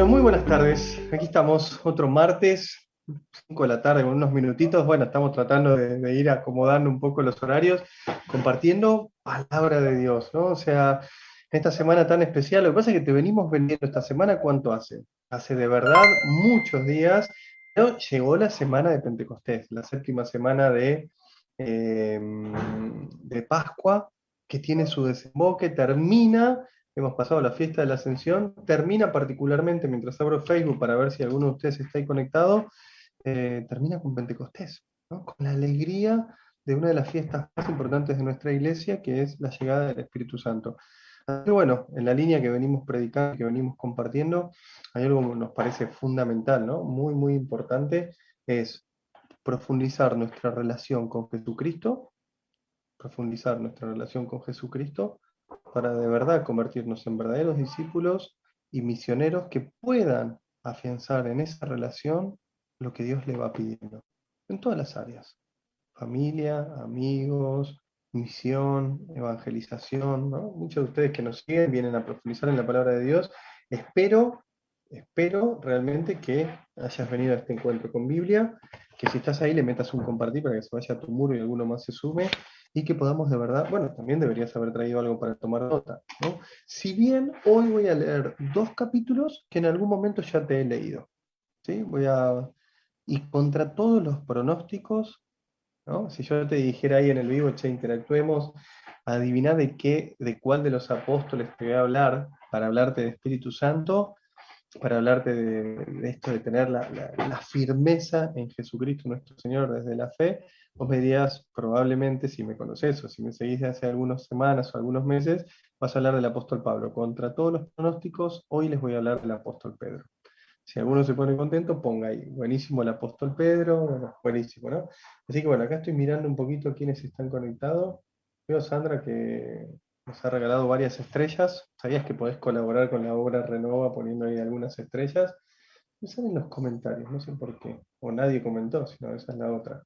Muy buenas tardes. Aquí estamos, otro martes, 5 de la tarde, con unos minutitos. Bueno, estamos tratando de ir acomodando un poco los horarios, compartiendo palabra de Dios, ¿no? O sea, esta semana tan especial, lo que pasa es que te venimos vendiendo esta semana, ¿cuánto hace? Hace de verdad muchos días, pero llegó la semana de Pentecostés, la séptima semana de Pascua, que tiene su desemboque, termina. Hemos pasado la fiesta de la Ascensión, termina particularmente, mientras abro Facebook para ver si alguno de ustedes está ahí conectado, termina con Pentecostés, ¿no? Con la alegría de una de las fiestas más importantes de nuestra iglesia, que es la llegada del Espíritu Santo. Así que bueno, en la línea que venimos predicando, que venimos compartiendo, hay algo que nos parece fundamental, ¿no? Muy, muy importante, es profundizar nuestra relación con Jesucristo, profundizar nuestra relación con Jesucristo para de verdad convertirnos en verdaderos discípulos y misioneros que puedan afianzar en esa relación lo que Dios le va pidiendo, en todas las áreas: familia, amigos, misión, evangelización, ¿no? Muchos de ustedes que nos siguen vienen a profundizar en la palabra de Dios. Espero, espero realmente que hayas venido a este encuentro con Biblia, que si estás ahí le metas un compartir para que se vaya a tu muro y alguno más se sume, y que podamos de verdad, bueno, también deberías haber traído algo para tomar nota, ¿no? Si bien hoy voy a leer dos capítulos que en algún momento ya te he leído, ¿sí? Y contra todos los pronósticos, ¿no? Si yo te dijera ahí en el vivo, che, interactuemos, adivina de cuál de los apóstoles te voy a hablar para hablarte de Espíritu Santo, para hablarte de esto de tener la firmeza en Jesucristo nuestro Señor desde la fe. Vos me dirías, probablemente, si me conoces o si me seguís de hace algunas semanas o algunos meses, vas a hablar del apóstol Pablo. Contra todos los pronósticos, hoy les voy a hablar del apóstol Pedro. Si alguno se pone contento, ponga ahí. Buenísimo el apóstol Pedro, bueno, buenísimo, ¿no? Así que bueno, acá estoy mirando un poquito quiénes están conectados. Veo Sandra que nos ha regalado varias estrellas. ¿Sabías que podés colaborar con la obra Renova poniendo ahí algunas estrellas? Me salen los comentarios, no sé por qué. O nadie comentó, sino esa es la otra.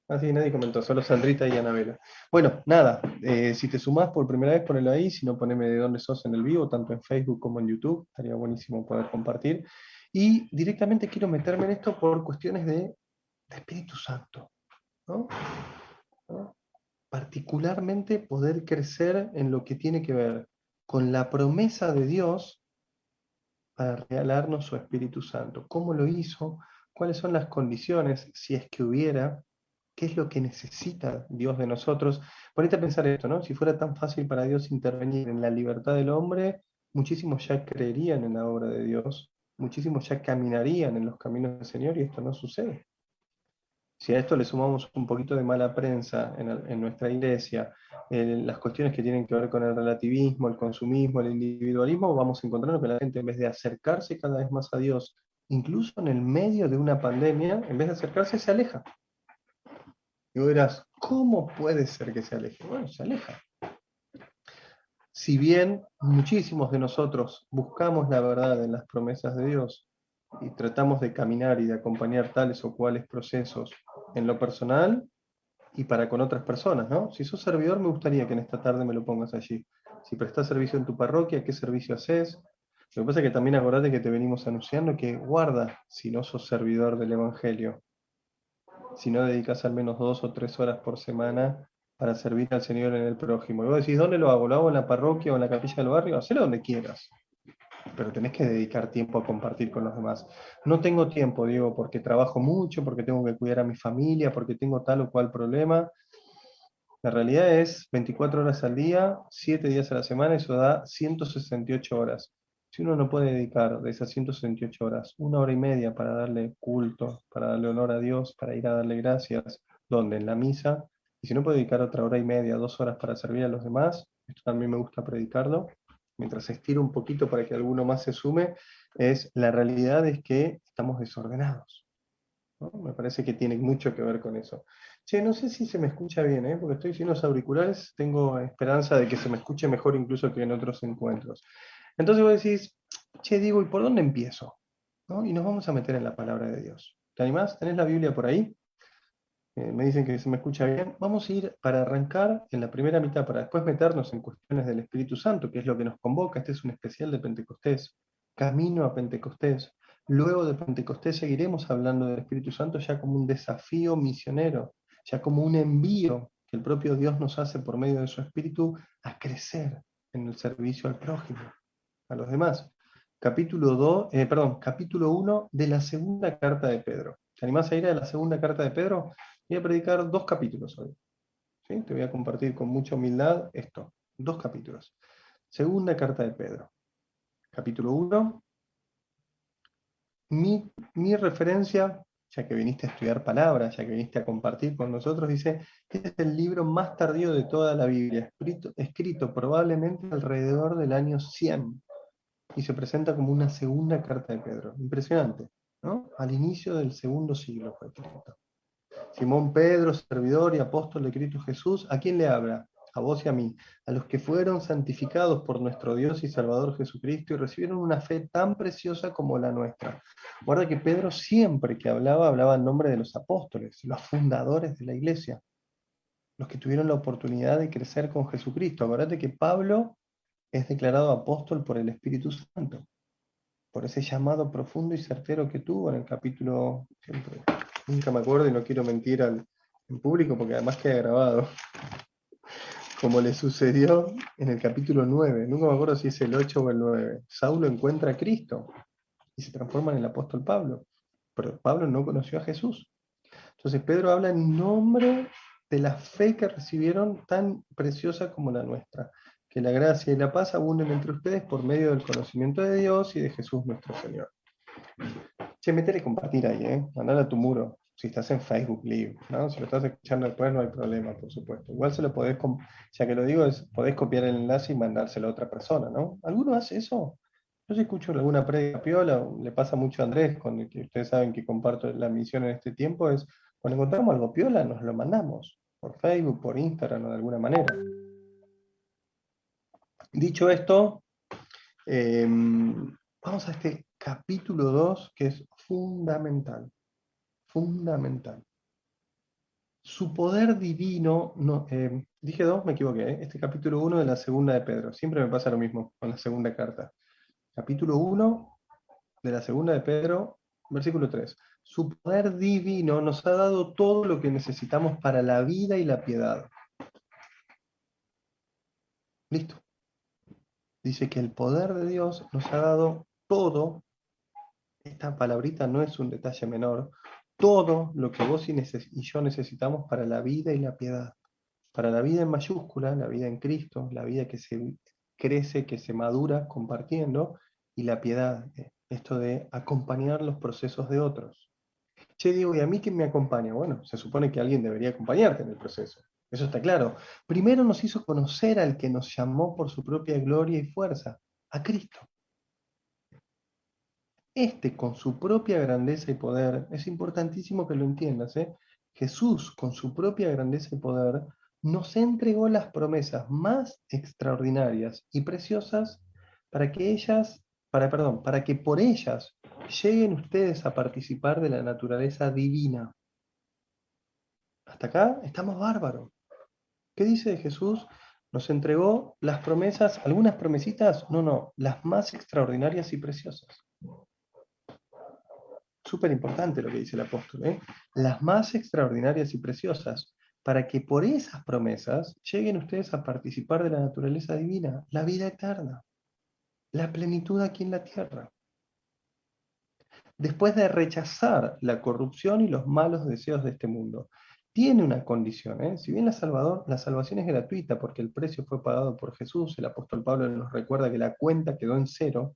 Ah, sí, nadie comentó, solo Sandrita y Anabela. Bueno, nada, si te sumás por primera vez, ponelo ahí, si no, poneme de dónde sos en el vivo, tanto en Facebook como en YouTube, estaría buenísimo poder compartir. Y directamente quiero meterme en esto por cuestiones de Espíritu Santo, ¿no? ¿No? Particularmente poder crecer en lo que tiene que ver con la promesa de Dios para regalarnos su Espíritu Santo. ¿Cómo lo hizo? ¿Cuáles son las condiciones, si es que hubiera? ¿Qué es lo que necesita Dios de nosotros? Ponete a pensar esto, ¿no? Si fuera tan fácil para Dios intervenir en la libertad del hombre, muchísimos ya creerían en la obra de Dios, muchísimos ya caminarían en los caminos del Señor y esto no sucede. Si a esto le sumamos un poquito de mala prensa en nuestra iglesia, las cuestiones que tienen que ver con el relativismo, el consumismo, el individualismo, vamos encontrando que la gente, en vez de acercarse cada vez más a Dios, incluso en el medio de una pandemia, en vez de acercarse, se aleja. Y vos dirás, ¿cómo puede ser que se aleje? Bueno, se aleja. Si bien muchísimos de nosotros buscamos la verdad en las promesas de Dios y tratamos de caminar y de acompañar tales o cuales procesos en lo personal y para con otras personas, ¿no? Si sos servidor, me gustaría que en esta tarde me lo pongas allí. Si prestás servicio en tu parroquia, ¿qué servicio haces? Lo que pasa es que también acordate que te venimos anunciando que guarda si no sos servidor del Evangelio, si no dedicas al menos 2 o 3 horas por semana para servir al Señor en el prójimo. Y vos decís, ¿dónde lo hago? ¿Lo hago en la parroquia o en la capilla del barrio? Hacelo donde quieras, pero tenés que dedicar tiempo a compartir con los demás. No tengo tiempo, Diego, porque trabajo mucho, porque tengo que cuidar a mi familia, porque tengo tal o cual problema. La realidad es 24 horas al día, 7 días a la semana, eso da 168 horas. Si uno no puede dedicar de esas 168 horas 1 hora y media para darle culto, para darle honor a Dios, para ir a darle gracias, donde en la misa, y si no puede dedicar otra 1 hora y media, 2 horas para servir a los demás, esto también me gusta predicarlo, mientras estiro un poquito para que alguno más se sume, la realidad es que estamos desordenados, ¿no? Me parece que tiene mucho que ver con eso. Che, no sé si se me escucha bien, ¿eh? Porque estoy sin los auriculares, tengo esperanza de que se me escuche mejor incluso que en otros encuentros. Entonces vos decís, che, digo, ¿y por dónde empiezo? ¿No? Y nos vamos a meter en la palabra de Dios. ¿Te animás? ¿Tenés la Biblia por ahí? Me dicen que se me escucha bien. Vamos a ir para arrancar en la primera mitad, para después meternos en cuestiones del Espíritu Santo, que es lo que nos convoca. Este es un especial de Pentecostés. camino a Pentecostés. Luego de Pentecostés seguiremos hablando del Espíritu Santo ya como un desafío misionero, ya como un envío que el propio Dios nos hace por medio de su Espíritu a crecer en el servicio al prójimo, a los demás. Capítulo 1 de la segunda carta de Pedro. ¿Te animás a ir a la segunda carta de Pedro? Voy a predicar 2 capítulos hoy. ¿Sí? Te voy a compartir con mucha humildad esto. 2 capítulos. Segunda carta de Pedro. Capítulo 1. Mi referencia, ya que viniste a estudiar palabras, ya que viniste a compartir con nosotros, dice, este es el libro más tardío de toda la Biblia, escrito probablemente alrededor del año 100, y se presenta como una segunda carta de Pedro. Impresionante, ¿no? Al inicio del segundo siglo fue escrito. Simón Pedro, servidor y apóstol de Cristo Jesús, ¿a quién le habla? A vos y a mí, a los que fueron santificados por nuestro Dios y Salvador Jesucristo y recibieron una fe tan preciosa como la nuestra. Guarda que Pedro siempre que hablaba en nombre de los apóstoles, los fundadores de la iglesia, los que tuvieron la oportunidad de crecer con Jesucristo. Acuérdate que Pablo es declarado apóstol por el Espíritu Santo, por ese llamado profundo y certero que tuvo en el capítulo, siempre, nunca me acuerdo y no quiero mentir en público porque además queda grabado, como le sucedió en el capítulo 9, nunca me acuerdo si es el 8 o el 9. Saulo encuentra a Cristo y se transforma en el apóstol Pablo, pero Pablo no conoció a Jesús. Entonces Pedro habla en nombre de la fe que recibieron tan preciosa como la nuestra. Que la gracia y la paz abunden entre ustedes por medio del conocimiento de Dios y de Jesús nuestro Señor. Che, métele compartir ahí, mandale a tu muro. Si estás en Facebook Live, ¿no? Si lo estás escuchando después no hay problema, por supuesto. Igual se lo podés, ya que lo digo, podés copiar el enlace y mandárselo a otra persona, ¿no? ¿Alguno hace eso? Yo si escucho alguna predica piola, le pasa mucho a Andrés, con el que ustedes saben que comparto la misión en este tiempo, es cuando encontramos algo piola, nos lo mandamos por Facebook, por Instagram o de alguna manera. Dicho esto, vamos a este capítulo 2 que es fundamental. Fundamental. Su poder divino, no, dije 2, me equivoqué, este capítulo 1 de la segunda de Pedro, siempre me pasa lo mismo con la segunda carta. Capítulo 1 de la segunda de Pedro, versículo 3. Su poder divino nos ha dado todo lo que necesitamos para la vida y la piedad. Listo. Dice que el poder de Dios nos ha dado todo, esta palabrita no es un detalle menor, todo lo que vos y yo necesitamos para la vida y la piedad. Para la vida en mayúscula, la vida en Cristo, la vida que se crece, que se madura compartiendo, y la piedad, esto de acompañar los procesos de otros. Che, digo, ¿y a mí quién me acompaña? Bueno, se supone que alguien debería acompañarte en el proceso. Eso está claro. Primero nos hizo conocer al que nos llamó por su propia gloria y fuerza, a Cristo. Este, con su propia grandeza y poder, es importantísimo que lo entiendas, ¿eh? Jesús, con su propia grandeza y poder, nos entregó las promesas más extraordinarias y preciosas para que para que por ellas lleguen ustedes a participar de la naturaleza divina. Hasta acá estamos bárbaros. ¿Qué dice Jesús? Nos entregó las promesas, algunas promesitas, no, las más extraordinarias y preciosas. Súper importante lo que dice el apóstol, ¿eh? Las más extraordinarias y preciosas, para que por esas promesas lleguen ustedes a participar de la naturaleza divina, la vida eterna, la plenitud aquí en la tierra. Después de rechazar la corrupción y los malos deseos de este mundo, tiene una condición, ¿eh? Si bien la salvación es gratuita porque el precio fue pagado por Jesús, el apóstol Pablo nos recuerda que la cuenta quedó en cero.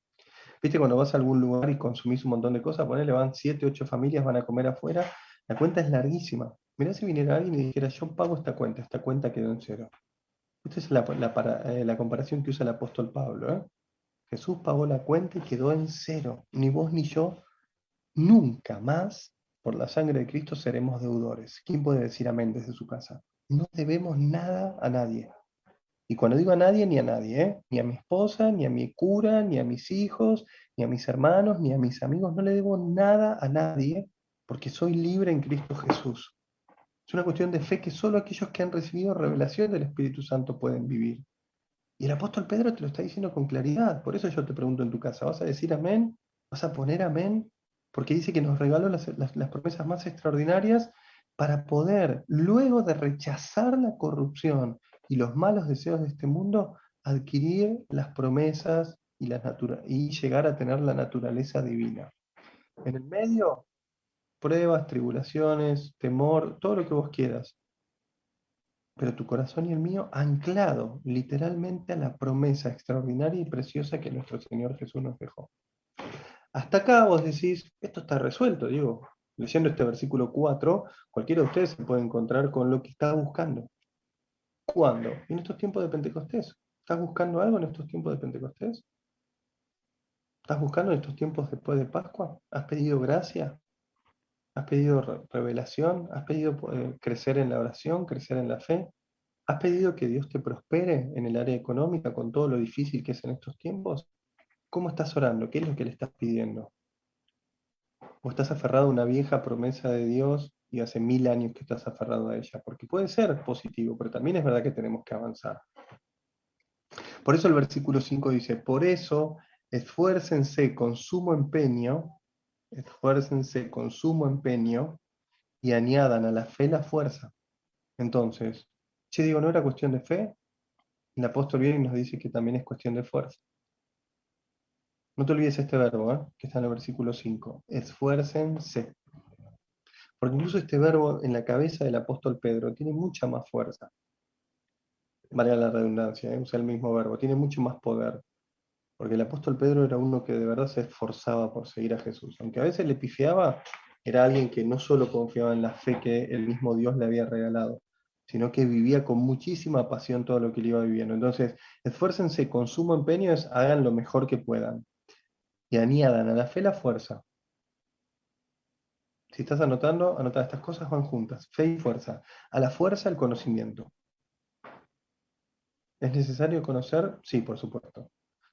Viste cuando vas a algún lugar y consumís un montón de cosas, ponele, van 7, 8 familias, van a comer afuera, la cuenta es larguísima. Mirá si viniera alguien y dijera, yo pago esta cuenta quedó en cero. Esta es la comparación que usa el apóstol Pablo, ¿eh? Jesús pagó la cuenta y quedó en cero. Ni vos ni yo, nunca más, por la sangre de Cristo, seremos deudores. ¿Quién puede decir amén desde su casa? No debemos nada a nadie. Y cuando digo a nadie, ni a nadie, ¿eh? Ni a mi esposa, ni a mi cura, ni a mis hijos, ni a mis hermanos, ni a mis amigos, no le debo nada a nadie, porque soy libre en Cristo Jesús. Es una cuestión de fe que solo aquellos que han recibido revelación del Espíritu Santo pueden vivir. Y el apóstol Pedro te lo está diciendo con claridad. Por eso yo te pregunto en tu casa, ¿vas a decir amén? ¿Vas a poner amén? Porque dice que nos regaló las promesas más extraordinarias para poder, luego de rechazar la corrupción y los malos deseos de este mundo, adquirir las promesas y llegar a tener la naturaleza divina. En el medio, pruebas, tribulaciones, temor, todo lo que vos quieras, pero tu corazón y el mío anclado literalmente a la promesa extraordinaria y preciosa que nuestro Señor Jesús nos dejó. Hasta acá vos decís, esto está resuelto, digo, leyendo este versículo 4, cualquiera de ustedes se puede encontrar con lo que está buscando. ¿Cuándo? En estos tiempos de Pentecostés. ¿Estás buscando algo en estos tiempos de Pentecostés? ¿Estás buscando en estos tiempos después de Pascua? ¿Has pedido gracia? ¿Has pedido revelación? ¿Has pedido crecer en la oración, crecer en la fe? ¿Has pedido que Dios te prospere en el área económica con todo lo difícil que es en estos tiempos? ¿Cómo estás orando? ¿Qué es lo que le estás pidiendo? ¿O estás aferrado a una vieja promesa de Dios y hace 1000 años que estás aferrado a ella? Porque puede ser positivo, pero también es verdad que tenemos que avanzar. Por eso el versículo 5 dice, por eso esfuércense con sumo empeño y añadan a la fe la fuerza. Entonces, digo, ¿no era cuestión de fe? El apóstol viene y nos dice que también es cuestión de fuerza. No te olvides este verbo, que está en el versículo 5. Esfuércense. Porque incluso este verbo en la cabeza del apóstol Pedro tiene mucha más fuerza. Valga la redundancia, usa el mismo verbo. Tiene mucho más poder. Porque el apóstol Pedro era uno que de verdad se esforzaba por seguir a Jesús. Aunque a veces le pifiaba, era alguien que no solo confiaba en la fe que el mismo Dios le había regalado, sino que vivía con muchísima pasión todo lo que le iba viviendo. Entonces, esfuércense con sumo empeño, hagan lo mejor que puedan. Y añadan a la fe la fuerza. Si estás anotando, anota, estas cosas van juntas, fe y fuerza. A la fuerza el conocimiento. ¿Es necesario conocer? Sí, por supuesto.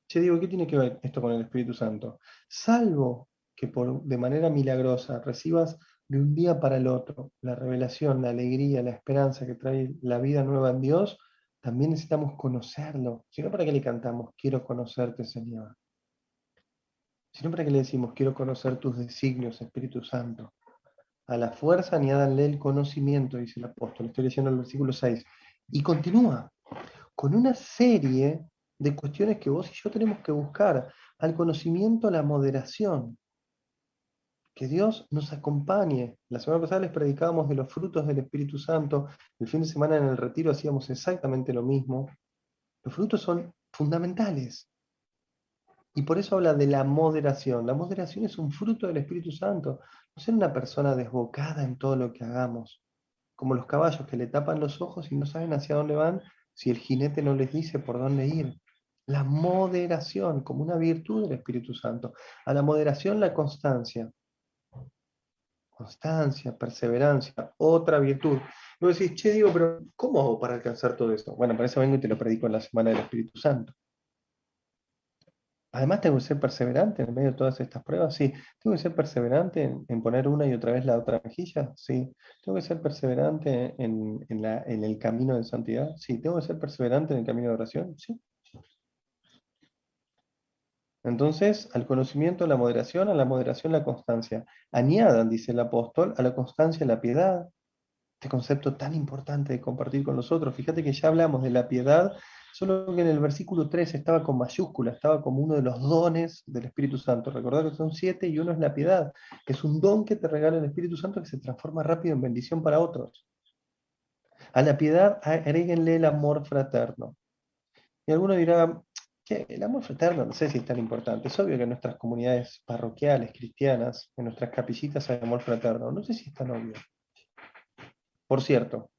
Digo, ¿qué tiene que ver esto con el Espíritu Santo? Salvo que de manera milagrosa recibas de un día para el otro la revelación, la alegría, la esperanza que trae la vida nueva en Dios, también necesitamos conocerlo. Si no, ¿para qué le cantamos? Quiero conocerte, Señor. Si no, ¿para qué le decimos? Quiero conocer tus designios, Espíritu Santo. A la fuerza añádanle el conocimiento, dice el apóstol. Estoy leyendo el versículo 6. Y continúa con una serie de cuestiones que vos y yo tenemos que buscar. Al conocimiento, la moderación. Que Dios nos acompañe. La semana pasada les predicábamos de los frutos del Espíritu Santo. El fin de semana en el retiro hacíamos exactamente lo mismo. Los frutos son fundamentales. Y por eso habla de la moderación. La moderación es un fruto del Espíritu Santo. No ser una persona desbocada en todo lo que hagamos. Como los caballos que le tapan los ojos y no saben hacia dónde van si el jinete no les dice por dónde ir. La moderación como una virtud del Espíritu Santo. A la moderación la constancia. Constancia, perseverancia, otra virtud. Y vos decís, digo, pero ¿cómo hago para alcanzar todo eso? Bueno, para eso vengo y te lo predico en la Semana del Espíritu Santo. Además tengo que ser perseverante en medio de todas estas pruebas, sí. Tengo que ser perseverante en poner una y otra vez la otra mejilla, sí. Tengo que ser perseverante en el camino de santidad, sí. Tengo que ser perseverante en el camino de oración, sí. Entonces, al conocimiento la moderación, a la moderación la constancia. Añadan, dice el apóstol, a la constancia la piedad. Este concepto tan importante de compartir con los otros. Fíjate que ya hablamos de la piedad, solo que en el versículo 3 estaba con mayúscula, estaba como uno de los dones del Espíritu Santo. Recordad que son 7 y uno es la piedad, que es un don que te regala el Espíritu Santo que se transforma rápido en bendición para otros. A la piedad agréguenle el amor fraterno. Y alguno dirá, che, el amor fraterno no sé si es tan importante. Es obvio que en nuestras comunidades parroquiales, cristianas, en nuestras capillitas hay amor fraterno. No sé si es tan obvio. Por cierto,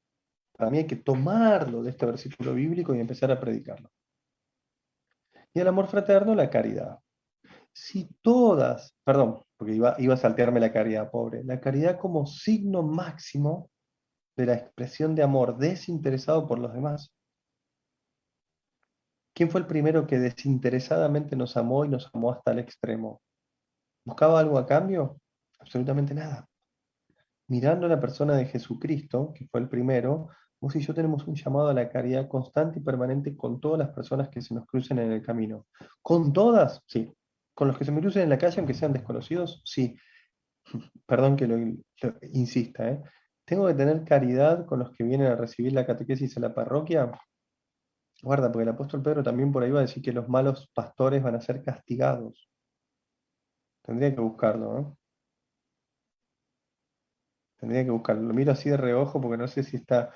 para mí hay que tomarlo de este versículo bíblico y empezar a predicarlo. Y el amor fraterno, la caridad. Si todas, perdón, porque iba a saltearme la caridad, pobre, la caridad como signo máximo de la expresión de amor desinteresado por los demás. ¿Quién fue el primero que desinteresadamente nos amó y nos amó hasta el extremo? ¿Buscaba algo a cambio? Absolutamente nada. Mirando a la persona de Jesucristo, que fue el primero, Vos y yo tenemos un llamado a la caridad constante y permanente con todas las personas que se nos crucen en el camino. ¿Con todas? Sí. ¿Con los que se me crucen en la calle, aunque sean desconocidos? Sí. Perdón que lo insista, ¿eh? ¿Tengo que tener caridad con los que vienen a recibir la catequesis en la parroquia? Guarda, porque el apóstol Pedro también por ahí va a decir que los malos pastores van a ser castigados. Tendría que buscarlo, ¿no? Tendría que buscarlo. Lo miro así de reojo porque no sé si está.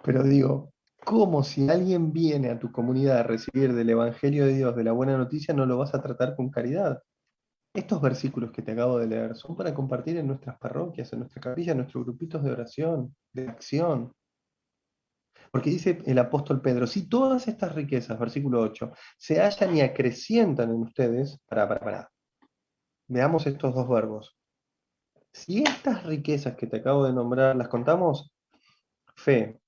Pero digo, ¿cómo si alguien viene a tu comunidad a recibir del Evangelio de Dios, de la buena noticia, no lo vas a tratar con caridad? Estos versículos que te acabo de leer son para compartir en nuestras parroquias, en nuestra capilla, en nuestros grupitos de oración, de acción. Porque dice el apóstol Pedro, si todas estas riquezas, versículo 8, se hallan y acrecientan en ustedes, para. Veamos estos dos verbos. Si estas riquezas que te acabo de nombrar las contamos, fe,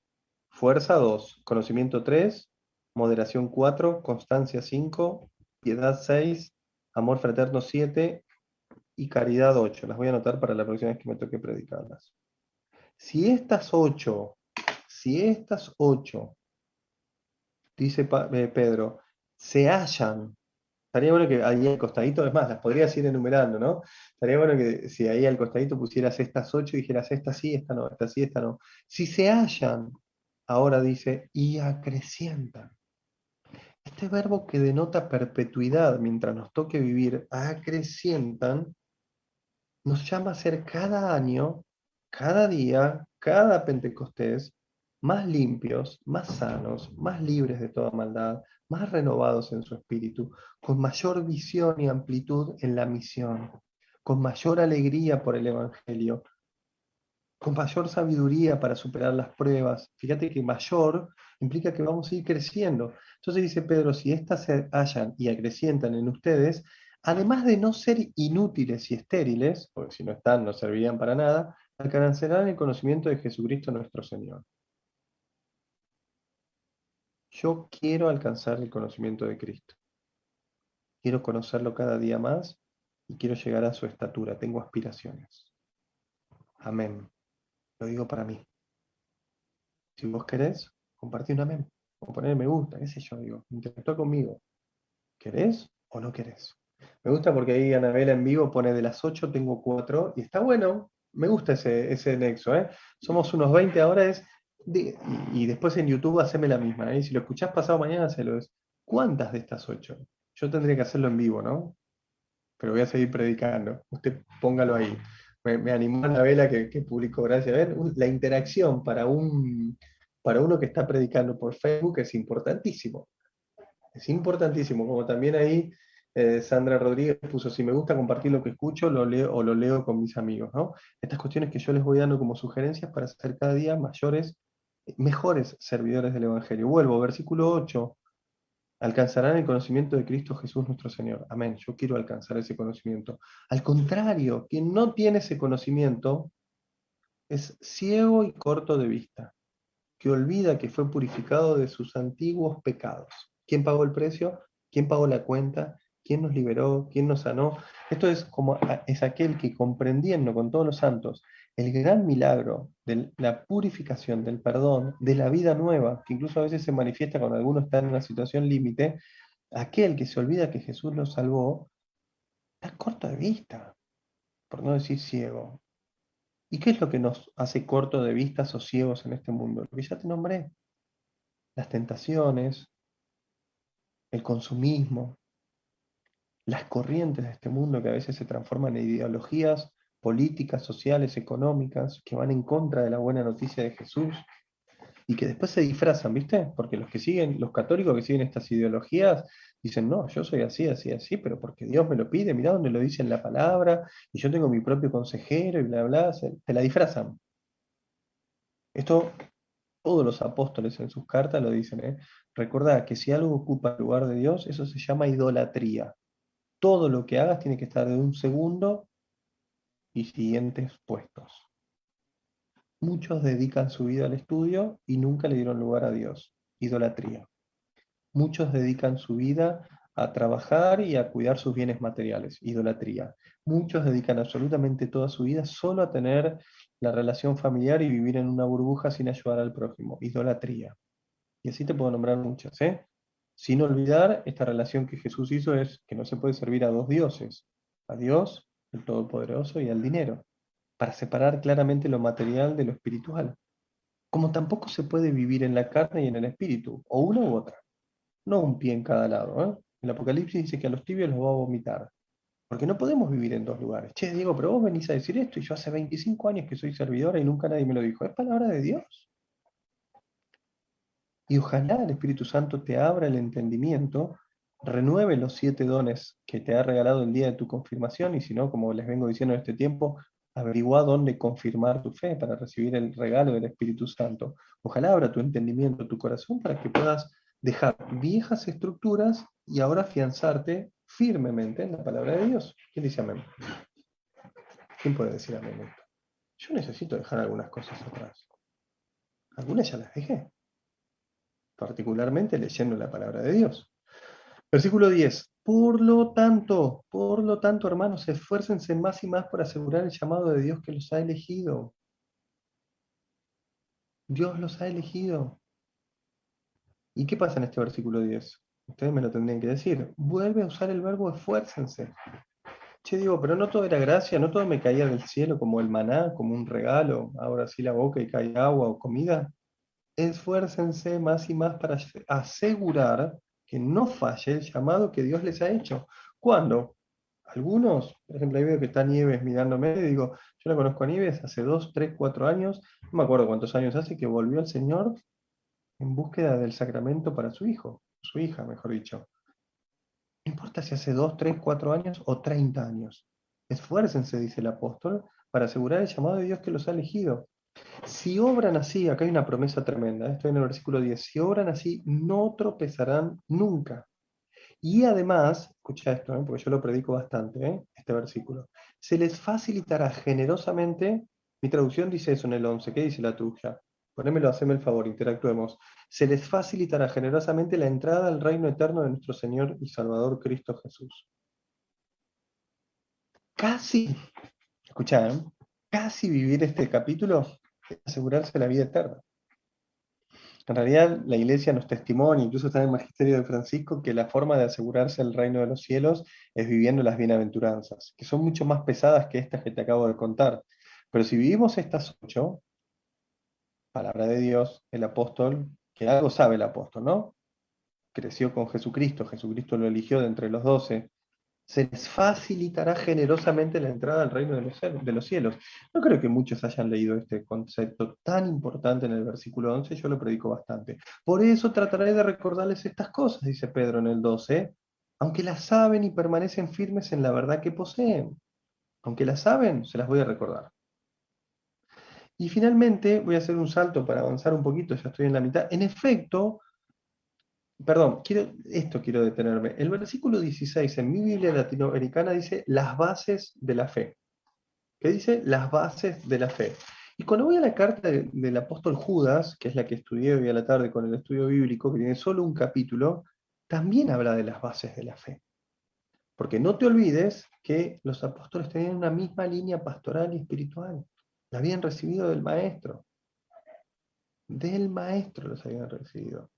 fuerza 2, conocimiento 3, moderación 4, constancia 5, piedad 6, amor fraterno 7 y caridad 8. Las voy a anotar para la próxima vez que me toque predicarlas. Si estas 8, si estas 8, dice Pedro, se hallan. Estaría bueno que ahí al costadito, es más, las podrías ir enumerando, ¿no? Estaría bueno que si ahí al costadito pusieras estas 8 y dijeras esta sí, esta no, esta sí, esta no. Si se hallan, ahora dice, y acrecientan. Este verbo que denota perpetuidad mientras nos toque vivir, acrecientan, nos llama a ser cada año, cada día, cada Pentecostés, más limpios, más sanos, más libres de toda maldad, más renovados en su espíritu, con mayor visión y amplitud en la misión, con mayor alegría por el Evangelio, con mayor sabiduría para superar las pruebas. Fíjate que mayor implica que vamos a ir creciendo. Entonces dice Pedro, si éstas se hallan y acrecientan en ustedes, además de no ser inútiles y estériles, porque si no están no servirían para nada, alcanzarán el conocimiento de Jesucristo nuestro Señor. Yo quiero alcanzar el conocimiento de Cristo. Quiero conocerlo cada día más y quiero llegar a su estatura. Tengo aspiraciones. Amén. Lo digo para mí. Si vos querés, compartí un amén. O poner me gusta, qué sé yo, digo. Interactúa conmigo. ¿Querés o no querés? Me gusta porque ahí Anabela en vivo pone de las 8 tengo 4 y está bueno. Me gusta ese nexo, ¿eh? Somos unos 20 ahora y después en YouTube haceme la misma, ¿eh? Si lo escuchás pasado mañana, hacelo. ¿Cuántas de estas 8? Yo tendría que hacerlo en vivo, ¿no? Pero voy a seguir predicando. Usted póngalo ahí. Me animó la vela que publicó, gracias. Ver, la interacción para uno que está predicando por Facebook es importantísimo. Es importantísimo, como también ahí Sandra Rodríguez puso, si me gusta compartir lo que escucho, lo leo o lo leo con mis amigos, ¿no? Estas cuestiones que yo les voy dando como sugerencias para ser cada día mayores, mejores servidores del Evangelio. Vuelvo, versículo 8. Alcanzarán el conocimiento de Cristo Jesús nuestro Señor. Amén. Yo quiero alcanzar ese conocimiento. Al contrario, quien no tiene ese conocimiento es ciego y corto de vista, que olvida que fue purificado de sus antiguos pecados. ¿Quién pagó el precio? ¿Quién pagó la cuenta? ¿Quién nos liberó? ¿Quién nos sanó? Esto es como es aquel que comprendiendo con todos los santos el gran milagro de la purificación, del perdón, de la vida nueva, que incluso a veces se manifiesta cuando alguno está en una situación límite, aquel que se olvida que Jesús lo salvó, está corto de vista, por no decir ciego. ¿Y qué es lo que nos hace corto de vistas o ciegos en este mundo? Lo que ya te nombré, las tentaciones, el consumismo, las corrientes de este mundo que a veces se transforman en ideologías políticas, sociales, económicas, que van en contra de la buena noticia de Jesús y que después se disfrazan, ¿viste? Porque los que siguen, los católicos que siguen estas ideologías, dicen, no, yo soy así, así, así, pero porque Dios me lo pide, mirá donde lo dice en la palabra, y yo tengo mi propio consejero y bla, bla, te la disfrazan. Esto todos los apóstoles en sus cartas lo dicen, ¿eh? Recordá que si algo ocupa el lugar de Dios, eso se llama idolatría. Todo lo que hagas tiene que estar de un segundo y siguientes puestos. Muchos dedican su vida al estudio y nunca le dieron lugar a Dios. Idolatría. Muchos dedican su vida a trabajar y a cuidar sus bienes materiales, idolatría. Muchos dedican absolutamente toda su vida solo a tener la relación familiar y vivir en una burbuja sin ayudar al prójimo, idolatría. Y así te puedo nombrar muchas, ¿eh? Sin olvidar, esta relación que Jesús hizo es que no se puede servir a dos dioses, a Dios, el Todopoderoso, y al dinero, para separar claramente lo material de lo espiritual. Como tampoco se puede vivir en la carne y en el espíritu, o una u otra, no un pie en cada lado, ¿eh? El Apocalipsis dice que a los tibios los va a vomitar, porque no podemos vivir en dos lugares. Che, Diego, pero vos venís a decir esto y yo hace 25 años que soy servidora y nunca nadie me lo dijo. ¿Es palabra de Dios? Y ojalá el Espíritu Santo te abra el entendimiento, renueve los 7 dones que te ha regalado el día de tu confirmación, y si no, como les vengo diciendo en este tiempo, averigua dónde confirmar tu fe para recibir el regalo del Espíritu Santo. Ojalá abra tu entendimiento, tu corazón, para que puedas dejar viejas estructuras y ahora afianzarte firmemente en la palabra de Dios. ¿Quién dice amén? ¿Quién puede decir amén a esto? Yo necesito dejar algunas cosas atrás. Algunas ya las dejé, particularmente leyendo la palabra de Dios. Versículo 10. Por lo tanto, hermanos, esfuércense más y más por asegurar el llamado de Dios que los ha elegido. Dios los ha elegido. ¿Y qué pasa en este versículo 10? Ustedes me lo tendrían que decir. Vuelve a usar el verbo esfuércense. Che, digo, pero no todo era gracia, no todo me caía del cielo como el maná, como un regalo. Ahora sí la boca y cae agua o comida. Esfuércense más y más para asegurar que no falle el llamado que Dios les ha hecho. ¿Cuándo? Algunos, por ejemplo, ahí veo que está Nieves mirándome y digo, yo la conozco a Nieves hace 2, 3, 4 años, no me acuerdo cuántos años hace que volvió al Señor en búsqueda del sacramento para su hijo, su hija, mejor dicho. No importa si hace 2, 3, 4 años o 30 años. Esfuércense, dice el apóstol, para asegurar el llamado de Dios que los ha elegido. Si obran así, acá hay una promesa tremenda, estoy en el versículo 10, si obran así, no tropezarán nunca. Y además, escucha esto, porque yo lo predico bastante, este versículo, se les facilitará generosamente, mi traducción dice eso en el 11, ¿qué dice la tuya? Ponémelo, haceme el favor, interactuemos. Se les facilitará generosamente la entrada al reino eterno de nuestro Señor y Salvador Cristo Jesús. Casi, escucha, casi vivir este capítulo es asegurarse la vida eterna. En realidad, la iglesia nos testimonia, incluso está en el magisterio de Francisco, que la forma de asegurarse el reino de los cielos es viviendo las bienaventuranzas, que son mucho más pesadas que estas que te acabo de contar. Pero si vivimos estas 8, palabra de Dios, el apóstol, que algo sabe el apóstol, ¿no? Creció con Jesucristo, Jesucristo lo eligió de entre los 12, se les facilitará generosamente la entrada al reino de los cielos. No creo que muchos hayan leído este concepto tan importante en el versículo 11, yo lo predico bastante. Por eso trataré de recordarles estas cosas, dice Pedro en el 12, aunque las saben y permanecen firmes en la verdad que poseen. Aunque las saben, se las voy a recordar. Y finalmente voy a hacer un salto para avanzar un poquito, ya estoy en la mitad. En efecto, perdón, quiero detenerme. El versículo 16 en mi Biblia latinoamericana dice las bases de la fe. ¿Qué dice? Las bases de la fe. Y cuando voy a la carta del apóstol Judas, que es la que estudié hoy a la tarde con el estudio bíblico, que tiene solo un capítulo, también habla de las bases de la fe. Porque no te olvides que los apóstoles tenían una misma línea pastoral y espiritual. La habían recibido del maestro. Del maestro los habían recibido.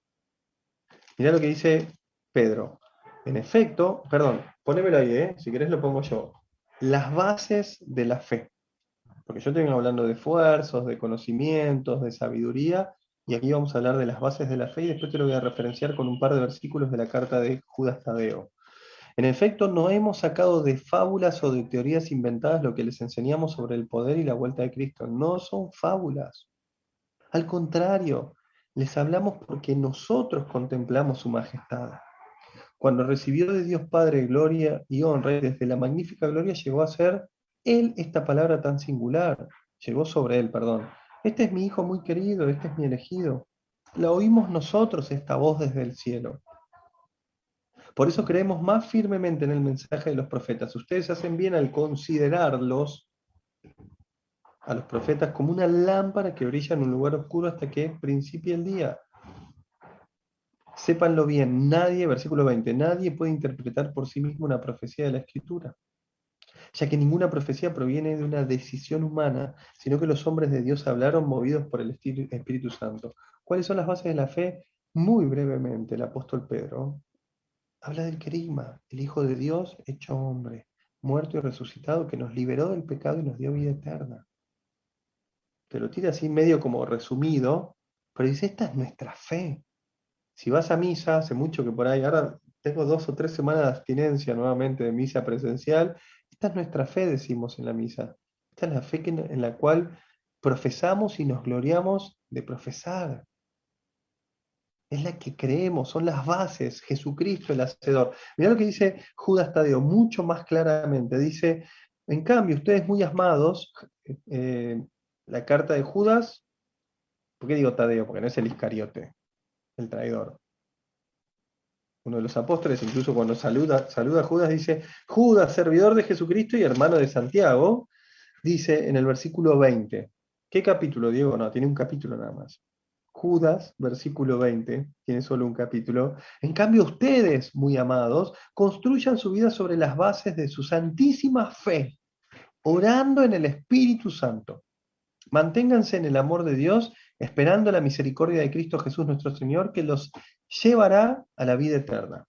Mirá lo que dice Pedro. En efecto, perdón, ponémelo ahí, si querés lo pongo yo. Las bases de la fe. Porque yo te vengo hablando de esfuerzos, de conocimientos, de sabiduría, y aquí vamos a hablar de las bases de la fe, y después te lo voy a referenciar con un par de versículos de la carta de Judas Tadeo. En efecto, no hemos sacado de fábulas o de teorías inventadas lo que les enseñamos sobre el poder y la vuelta de Cristo. No son fábulas. Al contrario, les hablamos porque nosotros contemplamos su majestad. Cuando recibió de Dios Padre gloria y honra, y desde la magnífica gloria llegó a ser Él esta palabra tan singular. Llegó sobre Él, perdón. Este es mi Hijo muy querido, este es mi elegido. La oímos nosotros esta voz desde el cielo. Por eso creemos más firmemente en el mensaje de los profetas. Ustedes hacen bien al considerarlos, a los profetas, como una lámpara que brilla en un lugar oscuro hasta que principie el día. Sépanlo bien, nadie, versículo 20, nadie puede interpretar por sí mismo una profecía de la Escritura, ya que ninguna profecía proviene de una decisión humana, sino que los hombres de Dios hablaron movidos por el Espíritu Santo. ¿Cuáles son las bases de la fe? Muy brevemente, el apóstol Pedro habla del querigma, el Hijo de Dios hecho hombre, muerto y resucitado, que nos liberó del pecado y nos dio vida eterna. Te lo tira así medio como resumido, pero dice, esta es nuestra fe. Si vas a misa, hace mucho que por ahí, ahora tengo 2 o 3 semanas de abstinencia nuevamente de misa presencial, esta es nuestra fe, decimos en la misa. Esta es la fe en la cual profesamos y nos gloriamos de profesar. Es la que creemos, son las bases, Jesucristo el Hacedor. Mirá lo que dice Judas Tadeo, mucho más claramente. Dice, en cambio, ustedes muy amados, eh, la carta de Judas, ¿por qué digo Tadeo? Porque no es el Iscariote, el traidor. Uno de los apóstoles, incluso cuando saluda a Judas, dice, Judas, servidor de Jesucristo y hermano de Santiago, dice en el versículo 20. ¿Qué capítulo, Diego? No, tiene un capítulo nada más. Judas, versículo 20, tiene solo un capítulo. En cambio, ustedes, muy amados, construyan su vida sobre las bases de su santísima fe, orando en el Espíritu Santo. Manténganse en el amor de Dios, esperando la misericordia de Cristo Jesús nuestro Señor, que los llevará a la vida eterna.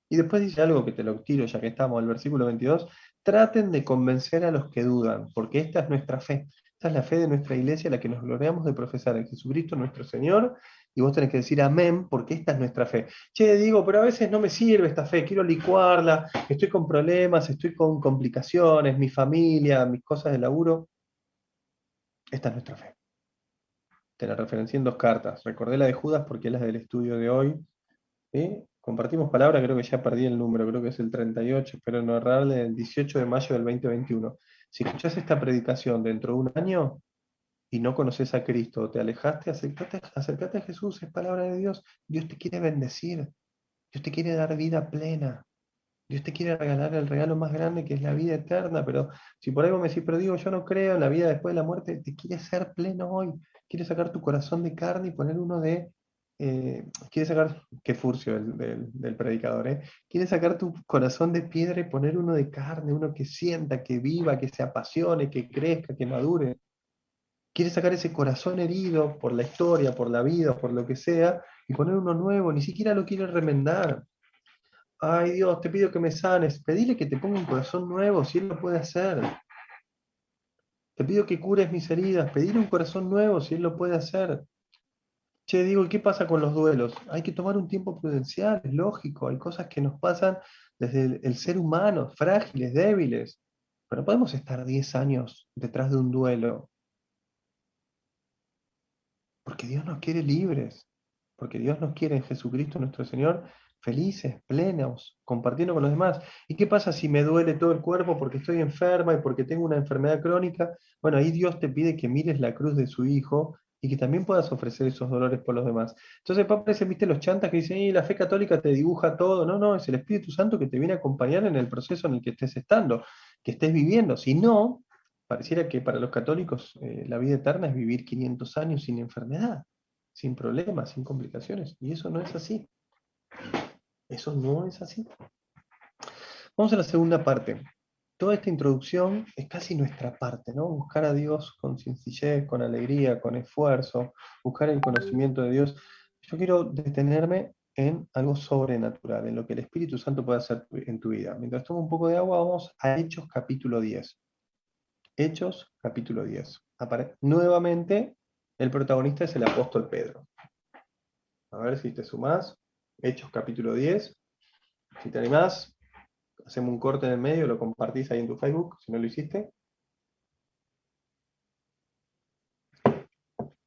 Y después dice algo que te lo tiro ya que estamos, el versículo 22, traten de convencer a los que dudan, porque esta es nuestra fe. Esta es la fe de nuestra iglesia, la que nos gloriamos de profesar en Jesucristo nuestro Señor, y vos tenés que decir amén, porque esta es nuestra fe. Che, digo, pero a veces no me sirve esta fe, quiero licuarla, estoy con problemas, estoy con complicaciones, mi familia, mis cosas de laburo. Esta es nuestra fe. Te la referencié en 2 cartas. Recordé la de Judas porque es la del estudio de hoy. ¿Sí? Compartimos palabras, creo que ya perdí el número, creo que es el 38, espero no errarle, el 18 de mayo del 2021. Si escuchás esta predicación dentro de un año y no conoces a Cristo, te alejaste, acércate a Jesús, es palabra de Dios. Dios te quiere bendecir, Dios te quiere dar vida plena, Dios te quiere regalar el regalo más grande que es la vida eterna, pero si por ahí vos me decís, pero digo, yo no creo en la vida después de la muerte, te quiere ser pleno hoy, quiere sacar tu corazón de carne y poner uno de, quiere sacar, qué furcio del predicador, quiere sacar tu corazón de piedra y poner uno de carne, uno que sienta, que viva, que se apasione, que crezca, que madure. Quiere sacar ese corazón herido por la historia, por la vida, por lo que sea, y poner uno nuevo, ni siquiera lo quiere remendar. Ay Dios, te pido que me sanes. Pedile que te ponga un corazón nuevo, si Él lo puede hacer. Te pido que cures mis heridas. Pedile un corazón nuevo, si Él lo puede hacer. Che, digo, ¿y qué pasa con los duelos? Hay que tomar un tiempo prudencial, es lógico. Hay cosas que nos pasan desde el ser humano, frágiles, débiles. Pero no podemos estar 10 años detrás de un duelo, porque Dios nos quiere libres. Porque Dios nos quiere en Jesucristo nuestro Señor felices, plenos, compartiendo con los demás. ¿Y qué pasa si me duele todo el cuerpo porque estoy enferma y porque tengo una enfermedad crónica? Bueno, ahí Dios te pide que mires la cruz de su Hijo y que también puedas ofrecer esos dolores por los demás. Entonces, parecen, viste, los chantas que dicen, la fe católica te dibuja todo. No, no, es el Espíritu Santo que te viene a acompañar en el proceso en el que estés estando, que estés viviendo. Si no, pareciera que para los católicos la vida eterna es vivir 500 años sin enfermedad, sin problemas, sin complicaciones. Y eso no es así. Eso no es así. Vamos a la segunda parte. Toda esta introducción es casi nuestra parte, ¿no? Buscar a Dios con sencillez, con alegría, con esfuerzo, buscar el conocimiento de Dios. Yo quiero detenerme en algo sobrenatural, en lo que el Espíritu Santo puede hacer en tu vida. Mientras tomo un poco de agua, vamos a Hechos capítulo 10. Hechos capítulo 10. Nuevamente, el protagonista es el apóstol Pedro. A ver si te sumás. Hechos capítulo 10. Si te animás, hacemos un corte en el medio, lo compartís ahí en tu Facebook, si no lo hiciste.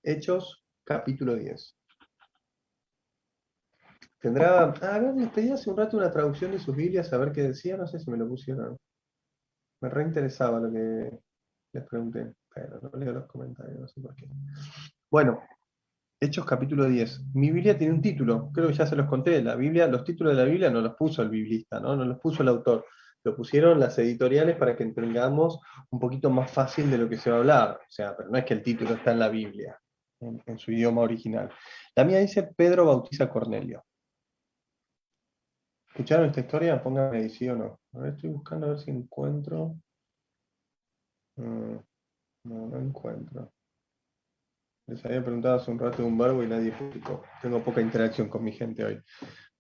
Hechos, capítulo 10. Tendrá, a ver, les pedí hace un rato una traducción de sus Biblias, a ver qué decía, no sé si me lo pusieron. Me reinteresaba lo que les pregunté, pero no leo los comentarios, no sé por qué. Bueno, Hechos capítulo 10. Mi Biblia tiene un título, creo que ya se los conté, la Biblia, los títulos de la Biblia no los puso el biblista, ¿no? No los puso el autor, lo pusieron las editoriales para que entendamos un poquito más fácil de lo que se va a hablar, o sea, pero no es que el título está en la Biblia, en su idioma original. La mía dice Pedro bautiza a Cornelio. ¿Escucharon esta historia? Pónganme ahí, sí o no. A ver, estoy buscando a ver si encuentro. Mm, no, no encuentro. Les había preguntado hace un rato de un verbo y nadie publicó. Tengo poca interacción con mi gente hoy.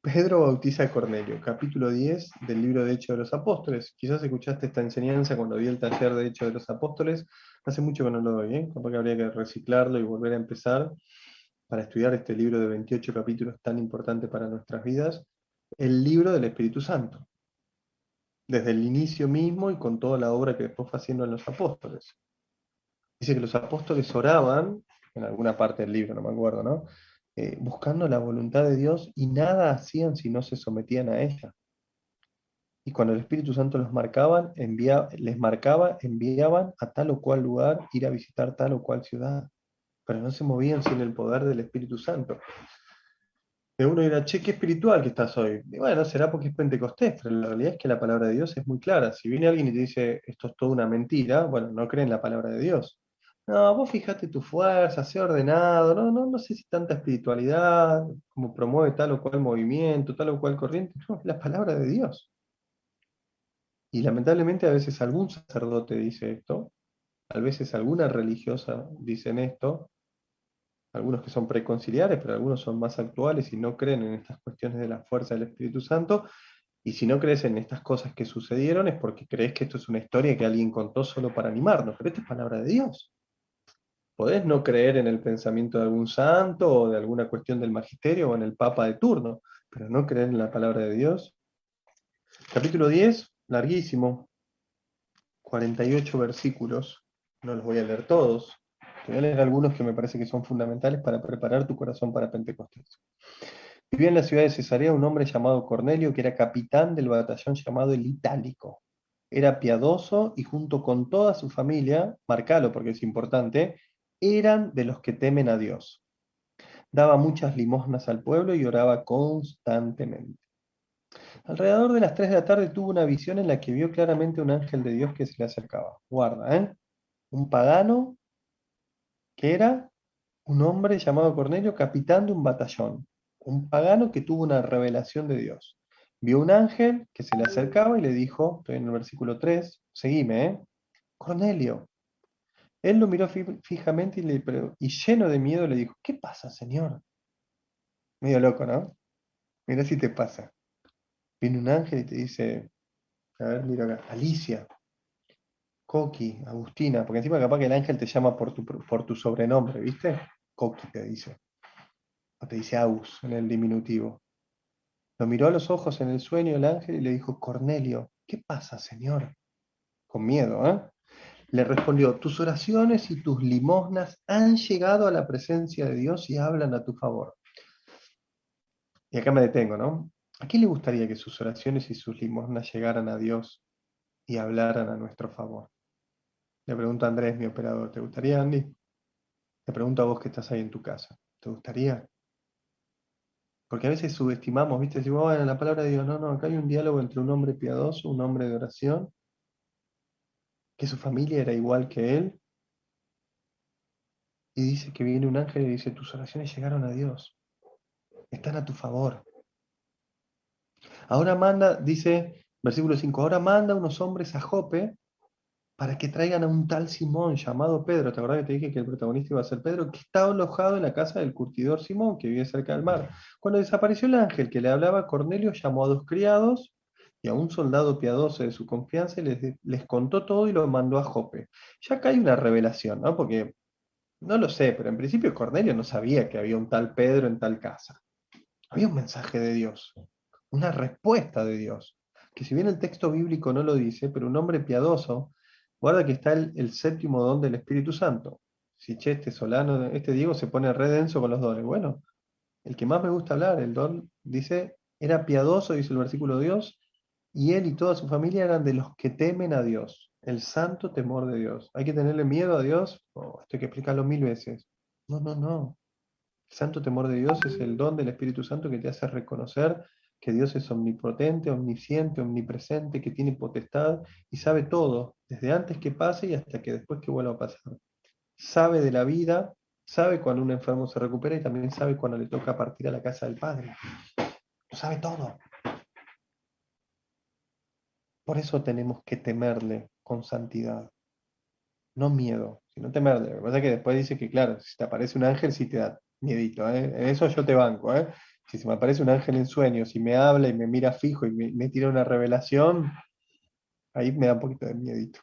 Pedro bautiza a Cornelio, capítulo 10 del libro de Hechos de los Apóstoles. Quizás escuchaste esta enseñanza cuando di el taller de Hechos de los Apóstoles. Hace mucho que no lo doy, ¿eh? Capaz que habría que reciclarlo y volver a empezar para estudiar este libro de 28 capítulos tan importante para nuestras vidas, el libro del Espíritu Santo, desde el inicio mismo y con toda la obra que después fue haciendo en los apóstoles. Dice que los apóstoles oraban, en alguna parte del libro, no me acuerdo, ¿no? Buscando la voluntad de Dios y nada hacían si no se sometían a ella. Y cuando el Espíritu Santo les marcaba, enviaban a tal o cual lugar, ir a visitar tal o cual ciudad. Pero no se movían sin el poder del Espíritu Santo. De uno dirá, che, qué espiritual que estás hoy. Y bueno, será porque es Pentecostés, pero la realidad es que la palabra de Dios es muy clara. Si viene alguien y te dice, esto es toda una mentira, bueno, no creen la palabra de Dios. No, vos fijate tu fuerza, sé ordenado, no sé si tanta espiritualidad, como promueve tal o cual movimiento, tal o cual corriente. No, es la palabra de Dios. Y lamentablemente a veces algún sacerdote dice esto, a veces alguna religiosa dicen esto, algunos que son preconciliares, pero algunos son más actuales y no creen en estas cuestiones de la fuerza del Espíritu Santo. Y si no crees en estas cosas que sucedieron es porque crees que esto es una historia que alguien contó solo para animarnos, pero esta es palabra de Dios. Podés no creer en el pensamiento de algún santo o de alguna cuestión del magisterio o en el papa de turno, pero no creer en la palabra de Dios. Capítulo 10, larguísimo, 48 versículos, no los voy a leer todos, te voy a leer algunos que me parece que son fundamentales para preparar tu corazón para Pentecostés. Vivía en la ciudad de Cesarea un hombre llamado Cornelio, que era capitán del batallón llamado el Itálico. Era piadoso y junto con toda su familia, marcalo porque es importante, eran de los que temen a Dios. Daba muchas limosnas al pueblo y oraba constantemente. Alrededor de las 3 de la tarde tuvo una visión en la que vio claramente un ángel de Dios que se le acercaba. Guarda, ¿eh? Un pagano que era un hombre llamado Cornelio, capitán de un batallón, un pagano que tuvo una revelación de Dios. Vio un ángel que se le acercaba y le dijo, estoy en el versículo 3, seguime, Cornelio. Él lo miró fijamente y lleno de miedo le dijo, ¿qué pasa, Señor? Medio loco, ¿no? Mira si te pasa. Viene un ángel y te dice, a ver, mira acá, Alicia, Coqui, Agustina, porque encima capaz que el ángel te llama por tu sobrenombre, ¿viste? Coqui te dice, o te dice Agus en el diminutivo. Lo miró a los ojos en el sueño el ángel y le dijo, Cornelio, ¿qué pasa, Señor? Con miedo, ¿eh? Le respondió, tus oraciones y tus limosnas han llegado a la presencia de Dios y hablan a tu favor. Y acá me detengo, ¿no? ¿A quién le gustaría que sus oraciones y sus limosnas llegaran a Dios y hablaran a nuestro favor? Le pregunto a Andrés, mi operador, ¿te gustaría, Andy? Te pregunto a vos que estás ahí en tu casa, ¿te gustaría? Porque a veces subestimamos, ¿viste? Decimos, bueno, la palabra de Dios, no, acá hay un diálogo entre un hombre piadoso, un hombre de oración, que su familia era igual que él, y dice que viene un ángel y dice, tus oraciones llegaron a Dios, están a tu favor. Ahora manda, dice, versículo 5, ahora manda unos hombres a Jope para que traigan a un tal Simón llamado Pedro. ¿Te acordás que te dije que el protagonista iba a ser Pedro? Que estaba alojado en la casa del curtidor Simón, que vive cerca del mar. Cuando desapareció el ángel que le hablaba, Cornelio llamó a dos criados y a un soldado piadoso de su confianza y les contó todo y lo mandó a Jope. Ya acá hay una revelación, ¿no? Porque no lo sé, pero en principio Cornelio no sabía que había un tal Pedro en tal casa. Había un mensaje de Dios, una respuesta de Dios, que si bien el texto bíblico no lo dice, pero un hombre piadoso, guarda que está el séptimo don del Espíritu Santo. Si che, este Solano, este Diego se pone re denso con los dones. Bueno, el que más me gusta hablar, el don, dice, era piadoso, dice el versículo Dios, y él y toda su familia eran de los que temen a Dios, el santo temor de Dios. ¿Hay que tenerle miedo a Dios? Oh, esto hay que explicarlo 1000 veces. No. El santo temor de Dios es el don del Espíritu Santo que te hace reconocer que Dios es omnipotente, omnisciente, omnipresente, que tiene potestad y sabe todo, desde antes que pase y hasta que después que vuelva a pasar. Sabe de la vida, sabe cuando un enfermo se recupera y también sabe cuando le toca partir a la casa del Padre. Lo sabe todo. Por eso tenemos que temerle con santidad, no miedo, sino temerle. Lo que pasa es que después dice que, claro, si te aparece un ángel, sí te da miedito, ¿eh? En eso yo te banco, ¿eh? Si se me aparece un ángel en sueños y me habla y me mira fijo y me tira una revelación, ahí me da un poquito de miedito.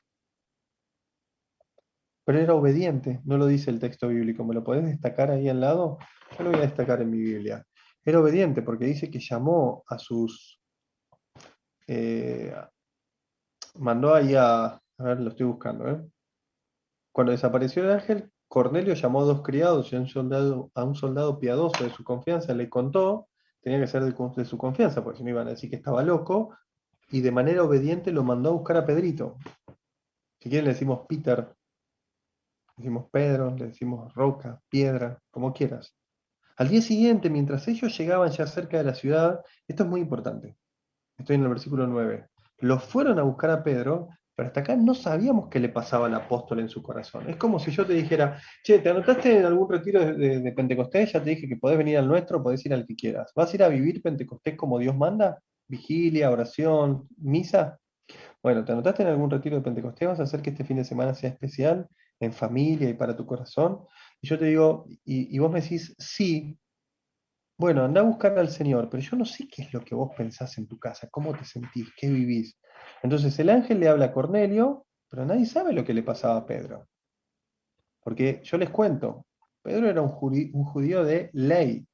Pero era obediente, no lo dice el texto bíblico. ¿Me lo podés destacar ahí al lado? Yo lo voy a destacar en mi Biblia. Era obediente porque dice que llamó a sus... eh, mandó ahí a ver, lo estoy buscando, ¿eh? Cuando desapareció el ángel, Cornelio llamó a dos criados y a un soldado piadoso de su confianza, le contó, tenía que ser de su confianza, porque si no iban a decir que estaba loco, y de manera obediente lo mandó a buscar a Pedrito. Si quieren le decimos Peter, le decimos Pedro, le decimos Roca, Piedra, como quieras. Al día siguiente, mientras ellos llegaban ya cerca de la ciudad, esto es muy importante, estoy en el versículo 9, los fueron a buscar a Pedro, pero hasta acá no sabíamos qué le pasaba al apóstol en su corazón. Es como si yo te dijera, che, ¿te anotaste en algún retiro de Pentecostés? Ya te dije que podés venir al nuestro, podés ir al que quieras. ¿Vas a ir a vivir Pentecostés como Dios manda? Vigilia, oración, misa. Bueno, ¿te anotaste en algún retiro de Pentecostés? ¿Vas a hacer que este fin de semana sea especial, en familia y para tu corazón? Y yo te digo, y vos me decís, sí, bueno, anda a buscar al Señor, pero yo no sé qué es lo que vos pensás en tu casa, cómo te sentís, qué vivís. Entonces el ángel le habla a Cornelio, pero nadie sabe lo que le pasaba a Pedro. Porque yo les cuento, Pedro era un judío de ley,